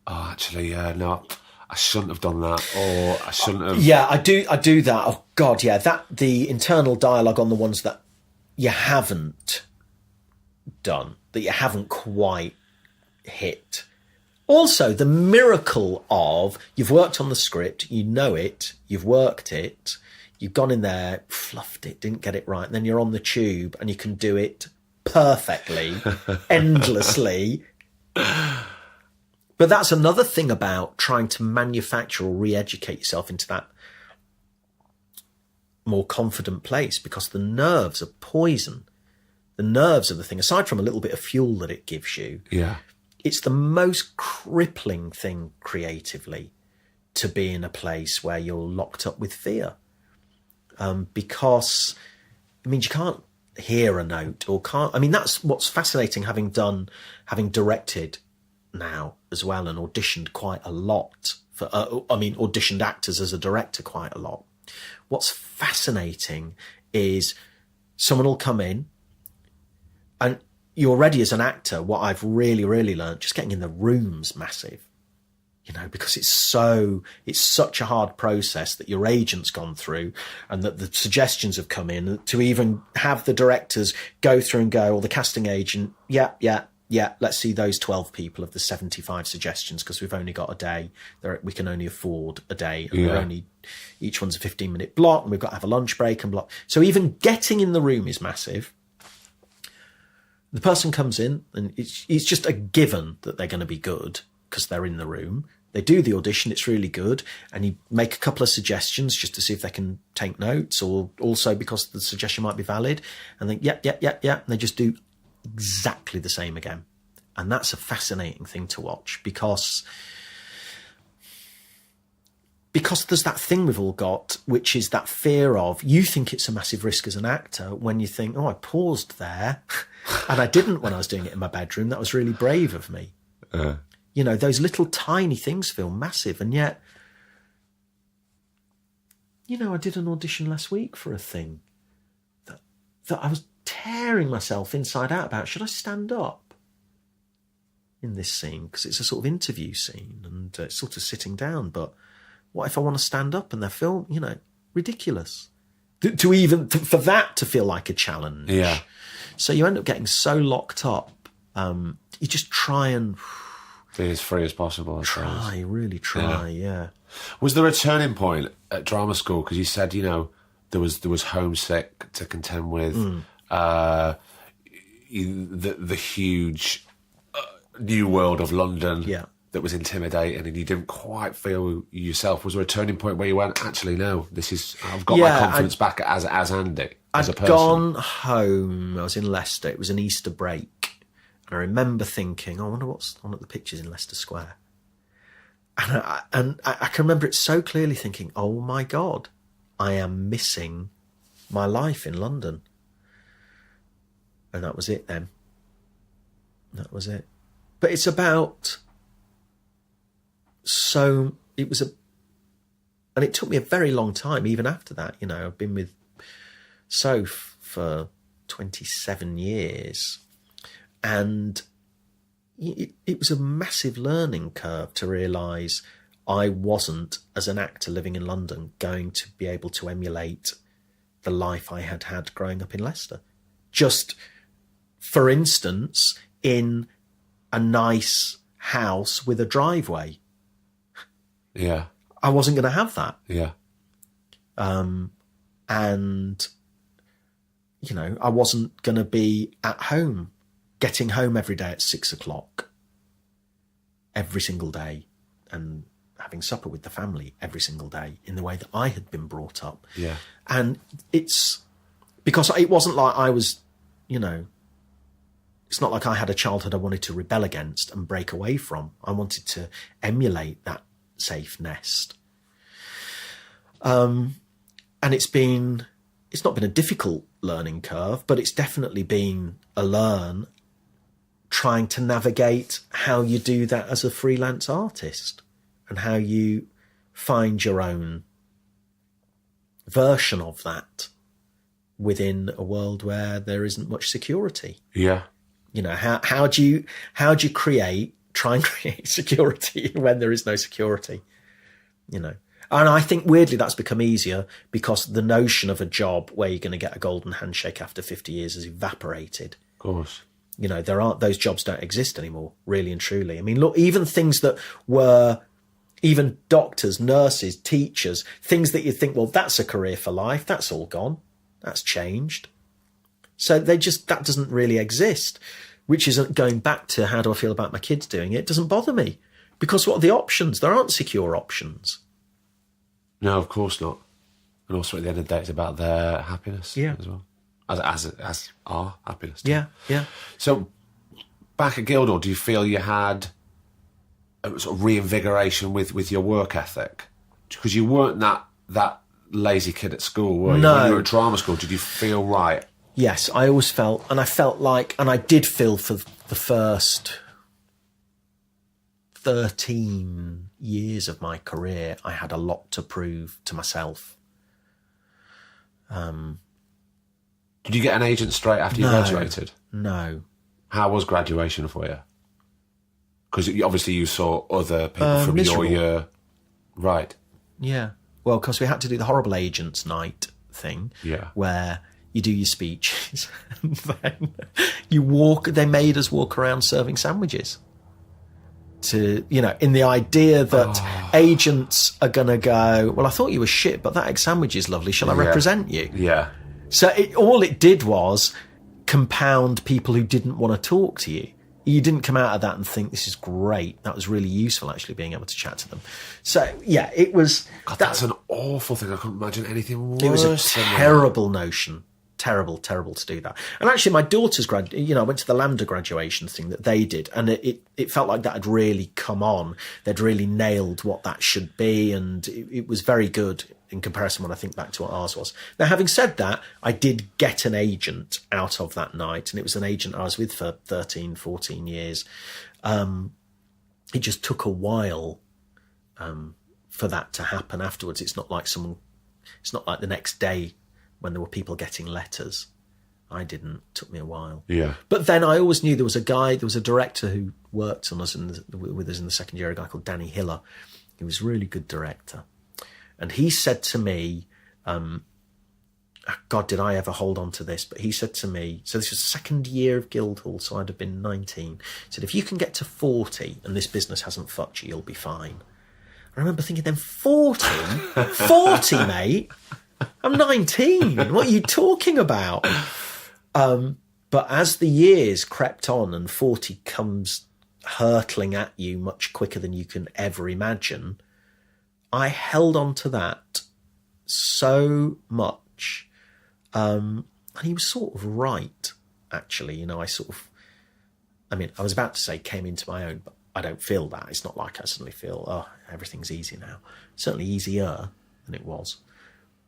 oh, actually, yeah, no, I shouldn't have done that, or I shouldn't have. Yeah, I do that. Oh God, yeah, the internal dialogue on the ones that you haven't done, that you haven't quite hit. Also, the miracle of you've worked on the script, you know it, you've worked it, you've gone in there, fluffed it, didn't get it right, and then you're on the tube and you can do it perfectly, endlessly. But that's another thing about trying to manufacture or re-educate yourself into that more confident place, because the nerves are poison. The nerves are the thing, aside from a little bit of fuel that it gives you. Yeah. It's the most crippling thing creatively to be in a place where you're locked up with fear. Because it means you can't hear a note or can't. I mean, that's what's fascinating, having directed now as well and auditioned quite a lot for, auditioned actors as a director quite a lot. What's fascinating is someone will come in and you're ready as an actor. What I've really, really learned, just getting in the room's massive, you know, because it's such a hard process that your agent's gone through and that the suggestions have come in, to even have the directors go through and go, or the casting agent, yeah, let's see those 12 people of the 75 suggestions, because we've only got a day. We can only afford a day. And each one's a 15-minute block, and we've got to have a lunch break and block. So even getting in the room is massive. The person comes in and it's just a given that they're going to be good because they're in the room. They do the audition, it's really good, and you make a couple of suggestions just to see if they can take notes, or also because the suggestion might be valid, and then yep, and they just do exactly the same again. And that's a fascinating thing to watch, because there's that thing we've all got, which is that fear of, you think it's a massive risk as an actor when you think, oh, I paused there and I didn't when I was doing it in my bedroom. That was really brave of me. You know, those little tiny things feel massive. And yet, you know, I did an audition last week for a thing that I was tearing myself inside out about. Should I stand up in this scene? Because it's a sort of interview scene and it's sort of sitting down. But what if I want to stand up and they're film? You know, ridiculous. For that to feel like a challenge. Yeah. So you end up getting so locked up. You just try and be as free as possible. Really try, yeah. Was there a turning point at drama school? Because you said, you know, There was homesick to contend with. The huge new world of London that was intimidating, and you didn't quite feel yourself. Was there a turning point where you went, actually, no, I've got my confidence back as Andy, as a person? I'd gone home. I was in Leicester. It was an Easter break. And I remember thinking, I wonder what's on at the pictures in Leicester Square. And I can remember it so clearly thinking, oh my God, I am missing my life in London. And that was it then. That was it. But it's about... and it took me a very long time, even after that. You know, I've been with Soph for 27 years. And it was a massive learning curve to realise I wasn't, as an actor living in London, going to be able to emulate the life I had had growing up in Leicester. Just, for instance, in a nice house with a driveway. Yeah. I wasn't going to have that. Yeah. And, you know, I wasn't going to be at home, getting home every day at 6 o'clock, every single day, and having supper with the family every single day in the way that I had been brought up. Yeah. And it's because it wasn't like I was, you know, it's not like I had a childhood I wanted to rebel against and break away from. I wanted to emulate that safe nest. And it's not been a difficult learning curve, but it's definitely been a learn trying to navigate how you do that as a freelance artist and how you find your own version of that within a world where there isn't much security. Yeah. You know, how do you try and create security when there is no security, you know? And I think weirdly that's become easier because the notion of a job where you're going to get a golden handshake after 50 years has evaporated. Of course. You know, those jobs don't exist anymore, really and truly. I mean, look, even things that were, even doctors, nurses, teachers, things that you'd think, well, that's a career for life. That's all gone. That's changed. So that doesn't really exist, which is going back to how do I feel about my kids doing it? It doesn't bother me because what are the options? There aren't secure options. No, of course not. And also at the end of the day, it's about their happiness as well. As our happiness too. Yeah. So back at Guildhall, do you feel you had a sort of reinvigoration with your work ethic? Because you weren't that lazy kid at school, were you? No. When you were at drama school, did you feel right? Yes, I always felt, and I did feel for the first 13 years of my career, I had a lot to prove to myself. Did you get an agent straight after you graduated? No. How was graduation for you? Because obviously you saw other people from miserable. your year. Right. Yeah. Well, because we had to do the horrible agents night thing. Yeah. Where you do your speeches and then they made us walk around serving sandwiches. To, you know, in the idea that agents are going to go, well, I thought you were shit, but that egg sandwich is lovely. Shall I represent you? Yeah. So all it did was compound people who didn't want to talk to you. You didn't come out of that and think, this is great. That was really useful, actually, being able to chat to them. So, yeah, it was... God, that's an awful thing. I couldn't imagine anything worse. It was a terrible notion. Terrible to do that. And actually, my daughter's I went to the Lambda graduation thing that they did, and it felt like that had really come on. They'd really nailed what that should be, and it was very good in comparison when I think back to what ours was. Now, having said that, I did get an agent out of that night, and it was an agent I was with for 13, 14 years. It just took a while for that to happen afterwards. It's not like the next day when there were people getting letters. I didn't. It took me a while. Yeah. But then I always knew there was a director who worked on us with us in the second year, a guy called Danny Hiller. He was a really good director. And he said to me, God, did I ever hold on to this? But he said to me, so this was the second year of Guildhall, so I'd have been 19. He said, if you can get to 40 and this business hasn't fucked you, you'll be fine. I remember thinking then, 40? 40, mate? I'm 19. What are you talking about? But as the years crept on and 40 comes hurtling at you much quicker than you can ever imagine, I held on to that so much. And he was sort of right, actually. You know, I was about to say came into my own, but I don't feel that. It's not like I suddenly feel, oh, everything's easy now. Certainly easier than it was.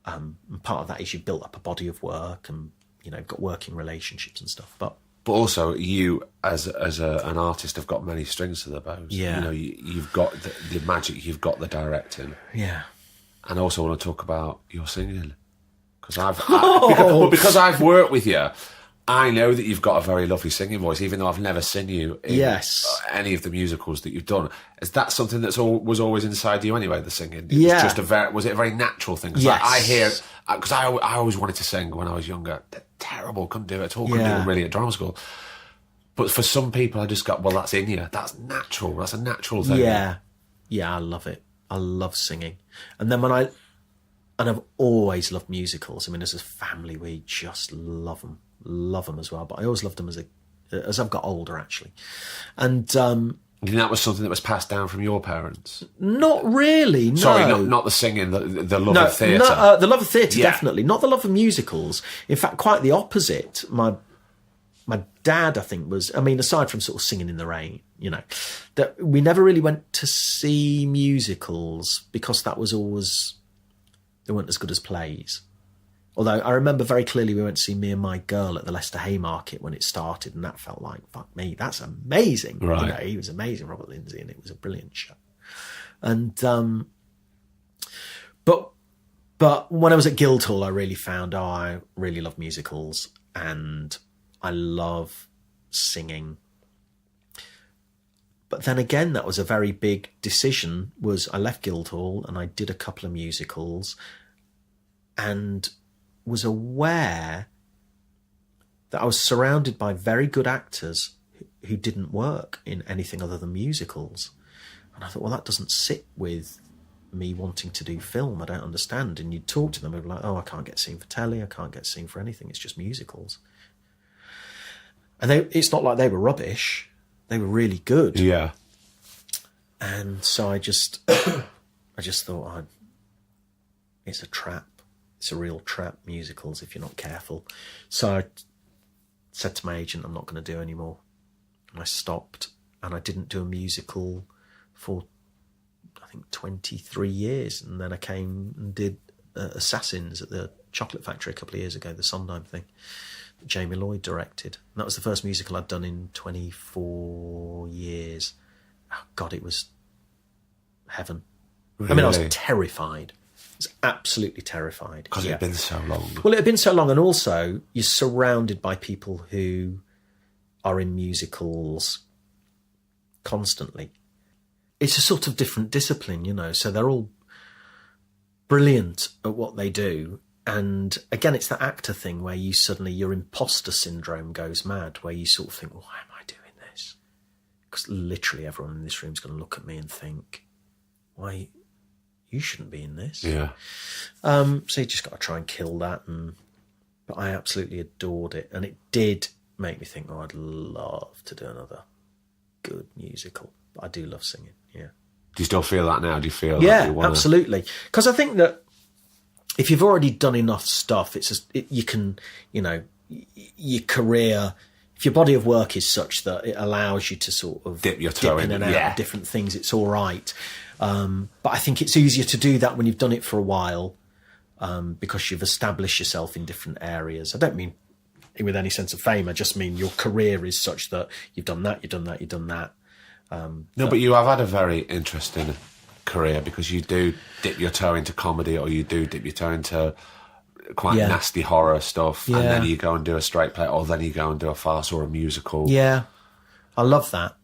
And part of that is you've built up a body of work and, you know, got working relationships and stuff. But also, you as an artist have got many strings to the bows. Yeah. You know, you've got the magic, you've got the directing. Yeah. And I also want to talk about your singing. Because because I've worked with you, I know that you've got a very lovely singing voice, even though I've never seen you in any of the musicals that you've done. Is that something that's was always inside you anyway, the singing? Yeah. Was it a very natural thing? Because Yes. I hear, because I always wanted to sing when I was younger. They're terrible, couldn't do it at all, couldn't do it really at drama school. But for some people, I just got, well, that's in you. That's natural. That's a natural thing. Yeah. Yeah, I love it. I love singing. And then and I've always loved musicals. I mean, as a family, we just love them as well. But I always loved them as I've got older, actually. And you think that was something that was passed down from your parents? not really, no. Sorry, not the singing, the love of theatre. No, the love of theatre, Yeah. definitely. Not the love of musicals. In fact, quite the opposite. My dad, I think, was, I mean, aside from sort of Singing in the Rain, you know, that we never really went to see musicals because that was always, they weren't as good as plays. Although I remember very clearly we went to see Me and My Girl at the Leicester Haymarket when it started, and that felt like, fuck me, that's amazing. Right. You know, he was amazing, Robert Lindsay, and it was a brilliant show. And but when I was at Guildhall, I really found, I really love musicals and I love singing. But then again, that was a very big decision. Was I left Guildhall and I did a couple of musicals and was aware that I was surrounded by very good actors who didn't work in anything other than musicals. And I thought, well, that doesn't sit with me wanting to do film. I don't understand. And you'd talk to them and be like, oh, I can't get seen for telly. I can't get seen for anything. It's just musicals. And it's not like they were rubbish. They were really good. Yeah. And so I just thought, it's a trap. It's a real trap, musicals, if you're not careful. So I said to my agent, I'm not going to do any more. And I stopped, and I didn't do a musical for, I think, 23 years. And then I came and did Assassins at the Chocolate Factory a couple of years ago, the Sondheim thing that Jamie Lloyd directed. And that was the first musical I'd done in 24 years. Oh, God, it was heaven. Really? I mean, I was terrified. I was absolutely terrified. Because it had been so long. Well, it had been so long, and also you're surrounded by people who are in musicals constantly. It's a sort of different discipline, you know, so they're all brilliant at what they do. And again, it's that actor thing where you suddenly, your imposter syndrome goes mad, where you sort of think, why am I doing this? Because literally everyone in this room is going to look at me and think, why, you shouldn't be in this. Yeah. So you just got to try and kill that. But I absolutely adored it. And it did make me think, oh, I'd love to do another good musical. But I do love singing, yeah. Do you still feel that now? Do you feel yeah, like you want to... absolutely. Because I think that if you've already done enough stuff, you can, you know, your career, if your body of work is such that it allows you to sort of dip your toe in and out of different things, it's all right. But I think it's easier to do that when you've done it for a while, because you've established yourself in different areas. I don't mean with any sense of fame. I just mean your career is such that you've done that, you've done that, you've done that. But you have had a very interesting career, because you do dip your toe into comedy, or you do dip your toe into quite nasty horror stuff, and then you go and do a straight play, or then you go and do a farce or a musical. Yeah, I love that.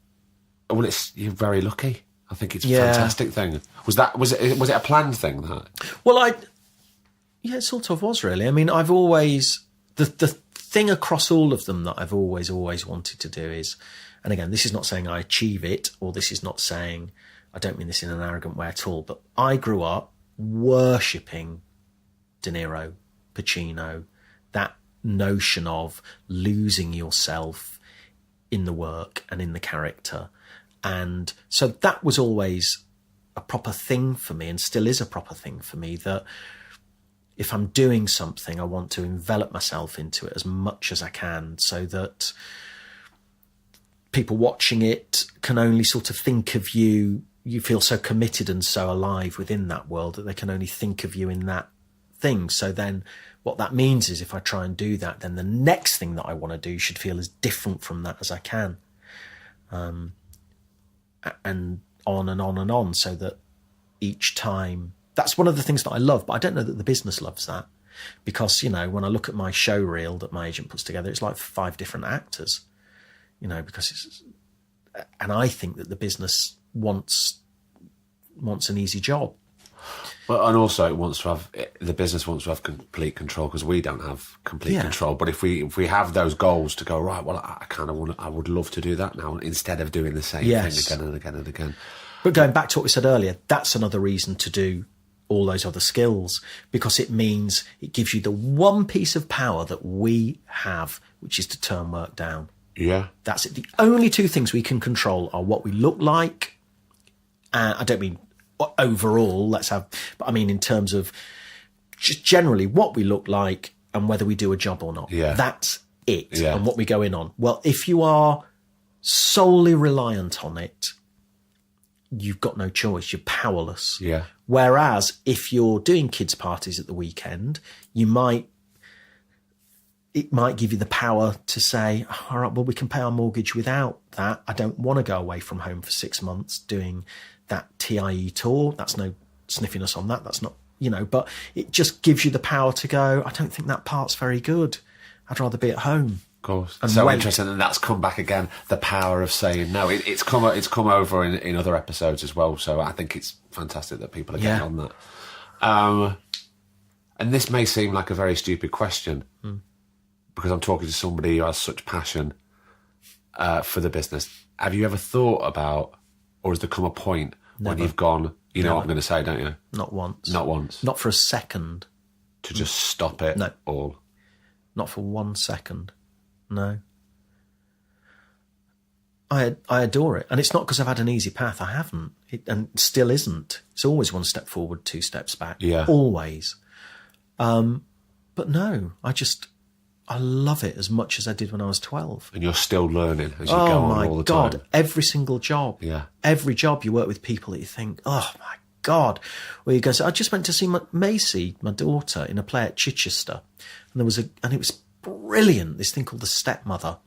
Well, you're very lucky. I think it's a fantastic thing. Was it a planned thing, that? Well, it sort of was, really. I mean, I've always the thing across all of them that I've always wanted to do is, and again, this is not saying I achieve it, or this is not saying, I don't mean this in an arrogant way at all, but I grew up worshipping De Niro, Pacino, that notion of losing yourself in the work and in the character. And so that was always a proper thing for me, and still is a proper thing for me, that if I'm doing something, I want to envelop myself into it as much as I can, so that people watching it can only sort of think of you feel so committed and so alive within that world that they can only think of you in that thing. So then what that means is if I try and do that, then the next thing that I want to do should feel as different from that as I can. And on and on and on, so that each time... That's one of the things that I love, but I don't know that the business loves that. Because, you know, when I look at my show reel that my agent puts together, it's like 5 different actors, you know, because it's... And I think that the business wants an easy job. Well, and also the business wants to have complete control, because we don't have complete control. But if we have those goals to go, right, well, I would love to do that now, instead of doing the same thing again and again and again. But going back to what we said earlier, that's another reason to do all those other skills, because it means it gives you the one piece of power that we have, which is to turn work down. Yeah. That's it. The only 2 things we can control are what we look like. I don't mean overall, but I mean in terms of just generally what we look like and whether we do a job or not. Yeah. That's it. Yeah. And what we go in on. Well, if you are solely reliant on it, you've got no choice. You're powerless. Yeah. Whereas if you're doing kids' parties at the weekend, it might give you the power to say, all right, well, we can pay our mortgage without that. I don't want to go away from home for 6 months doing that TIE tour. That's no sniffiness on that. That's not, you know, but it just gives you the power to go, I don't think that part's very good. I'd rather be at home. Of course. And so wait. Interesting, and that's come back again, the power of saying no. It's come over in other episodes as well, so I think it's fantastic that people are getting on that. And this may seem like a very stupid question, because I'm talking to somebody who has such passion for the business. Have you ever thought about, or has there come a point when you've gone, you know what I'm going to say, don't you? Not once. Not once. Not for a second. To just stop it all. Not for 1 second. No. I adore it. And it's not because I've had an easy path. I haven't. And it still isn't. It's always 1 step forward, 2 steps back. Yeah. Always. But no, I love it as much as I did when I was 12. And you're still learning as you go on all the time. Oh my God, every single job. Yeah. Every job you work with people that you think, oh my God. Where you go, so I just went to see Macy, my daughter, in a play at Chichester. And it was brilliant, this thing called The Stepmother.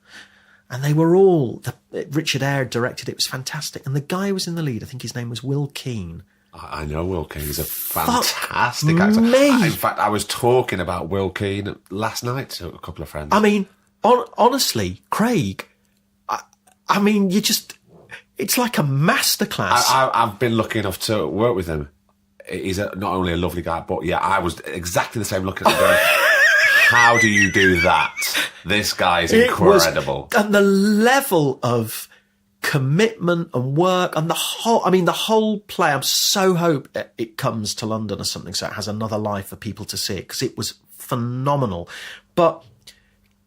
And they were all, Richard Eyre directed it, was fantastic. And the guy who was in the lead, I think his name was Will Keane. I know Will Keane. He's a fantastic actor. In fact, I was talking about Will Keane last night to a couple of friends. I mean, honestly, Craig, I mean, it's like a masterclass. I've been lucky enough to work with him. He's not only a lovely guy, but I was exactly the same looking at him going, how do you do that? This guy is incredible. And the level of commitment and work and the whole play, I'm so hope it comes to London or something, so it has another life for people to see it, because it was phenomenal. But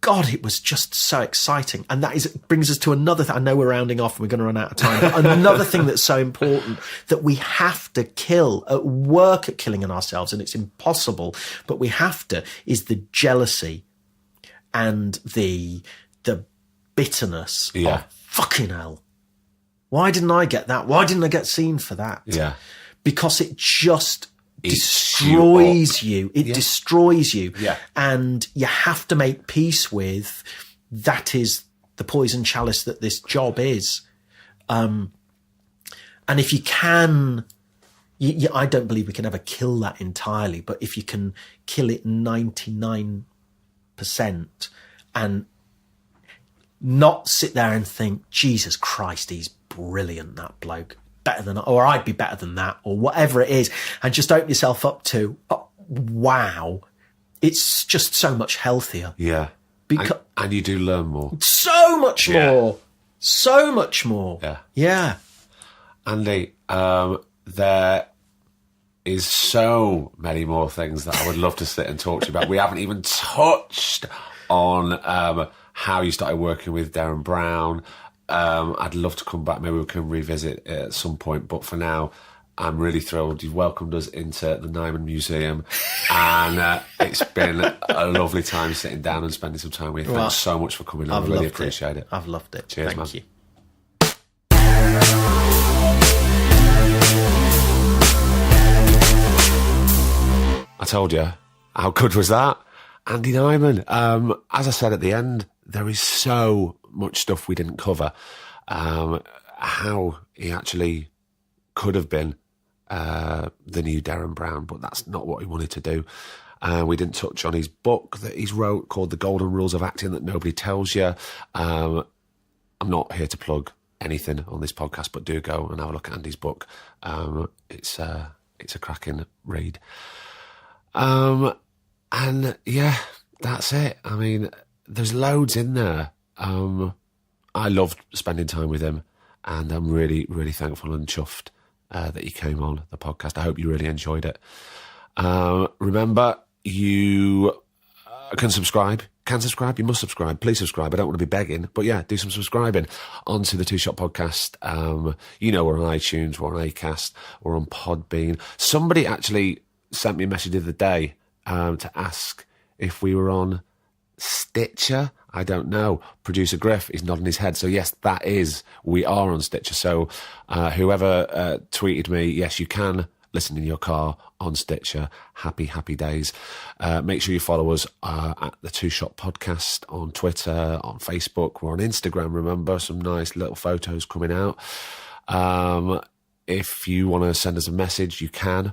God, it was just so exciting. And brings us to another thing. I know we're rounding off and we're going to run out of time, but another thing that's so important that we have to work at killing in ourselves, and it's impossible, but we have to, is the jealousy and the bitterness of fucking hell. Why didn't I get that? Why didn't I get seen for that? Yeah. Because it just destroys you. It destroys you. Yeah. And you have to make peace with that is the poison chalice that this job is. And if you can, I don't believe we can ever kill that entirely, but if you can kill it 99% and not sit there and think, Jesus Christ, he's brilliant, that bloke. Better than, or I'd be better than that, or whatever it is, and just open yourself up to, oh, wow, it's just so much healthier. Yeah. And you do learn more. So much more. So much more. Yeah. Yeah. Andy, is so many more things that I would love to sit and talk to you about. We haven't even touched on how you started working with Derren Brown. I'd love to come back. Maybe we can revisit it at some point. But for now, I'm really thrilled. You've welcomed us into the Nyman Museum, and it's been a lovely time sitting down and spending some time with you. Thanks so much for coming on. I really appreciate it. I've loved it. Cheers, Thank you. I told you. How good was that? Andy Nyman. As I said at the end, there is so much stuff we didn't cover. How he actually could have been the new Derren Brown, but that's not what he wanted to do. We didn't touch on his book that he's wrote called The Golden Rules of Acting That Nobody Tells You. I'm not here to plug anything on this podcast, but do go and have a look at Andy's book. It's a cracking read. And yeah, that's it. I mean, there's loads in there. I loved spending time with him, and I'm really, really thankful and chuffed that he came on the podcast. I hope you really enjoyed it. Remember, you can subscribe. You must subscribe. Please subscribe. I don't want to be begging, but yeah, do some subscribing onto the Two Shot Podcast. We're on iTunes, we're on Acast, we're on Podbean. Somebody actually sent me a message the other day to ask if we were on Stitcher. I don't know. Producer Griff is nodding his head. So yes, we are on Stitcher. So whoever tweeted me, yes, you can listen in your car on Stitcher. Happy days. Make sure you follow us at the Two Shot Podcast on Twitter, on Facebook. We're on Instagram, remember. Some nice little photos coming out. If you want to send us a message, you can.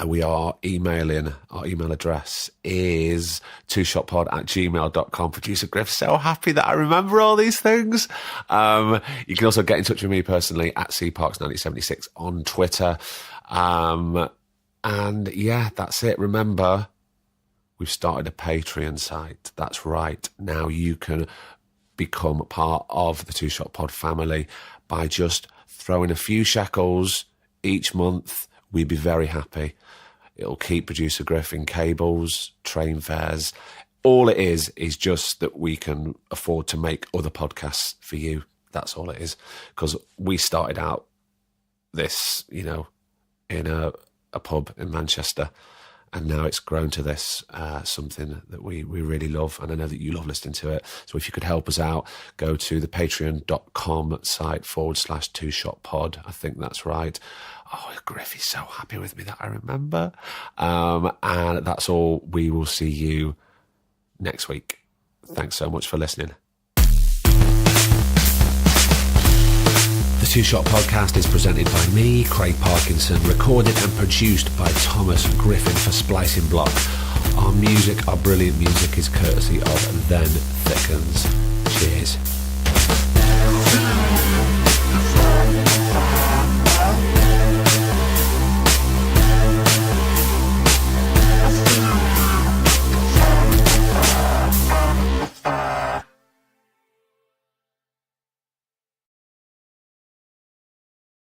We are emailing. Our email address is twoshoppod@gmail.com. Producer Griff's so happy that I remember all these things. You can also get in touch with me personally at cparks1976 on Twitter. And yeah, that's it. Remember, we've started a Patreon site. That's right. Now you can become part of the Two Shot Pod family by just throwing a few shekels each month. We'd be very happy. It'll keep Producer Griff in cables, train fares. All it is just that we can afford to make other podcasts for you. That's all it is. Because we started out this, in a pub in Manchester, and now it's grown to this, something that we really love, and I know that you love listening to it. So if you could help us out, go to the patreon.com site /2shotpod. I think that's right. Oh, Griff is so happy with me that I remember. And that's all. We will see you next week. Thanks so much for listening. The Two Shot Podcast is presented by me, Craig Parkinson, recorded and produced by Thomas Griffin for Splicing Block. Our brilliant music is courtesy of Then Thickens. Cheers.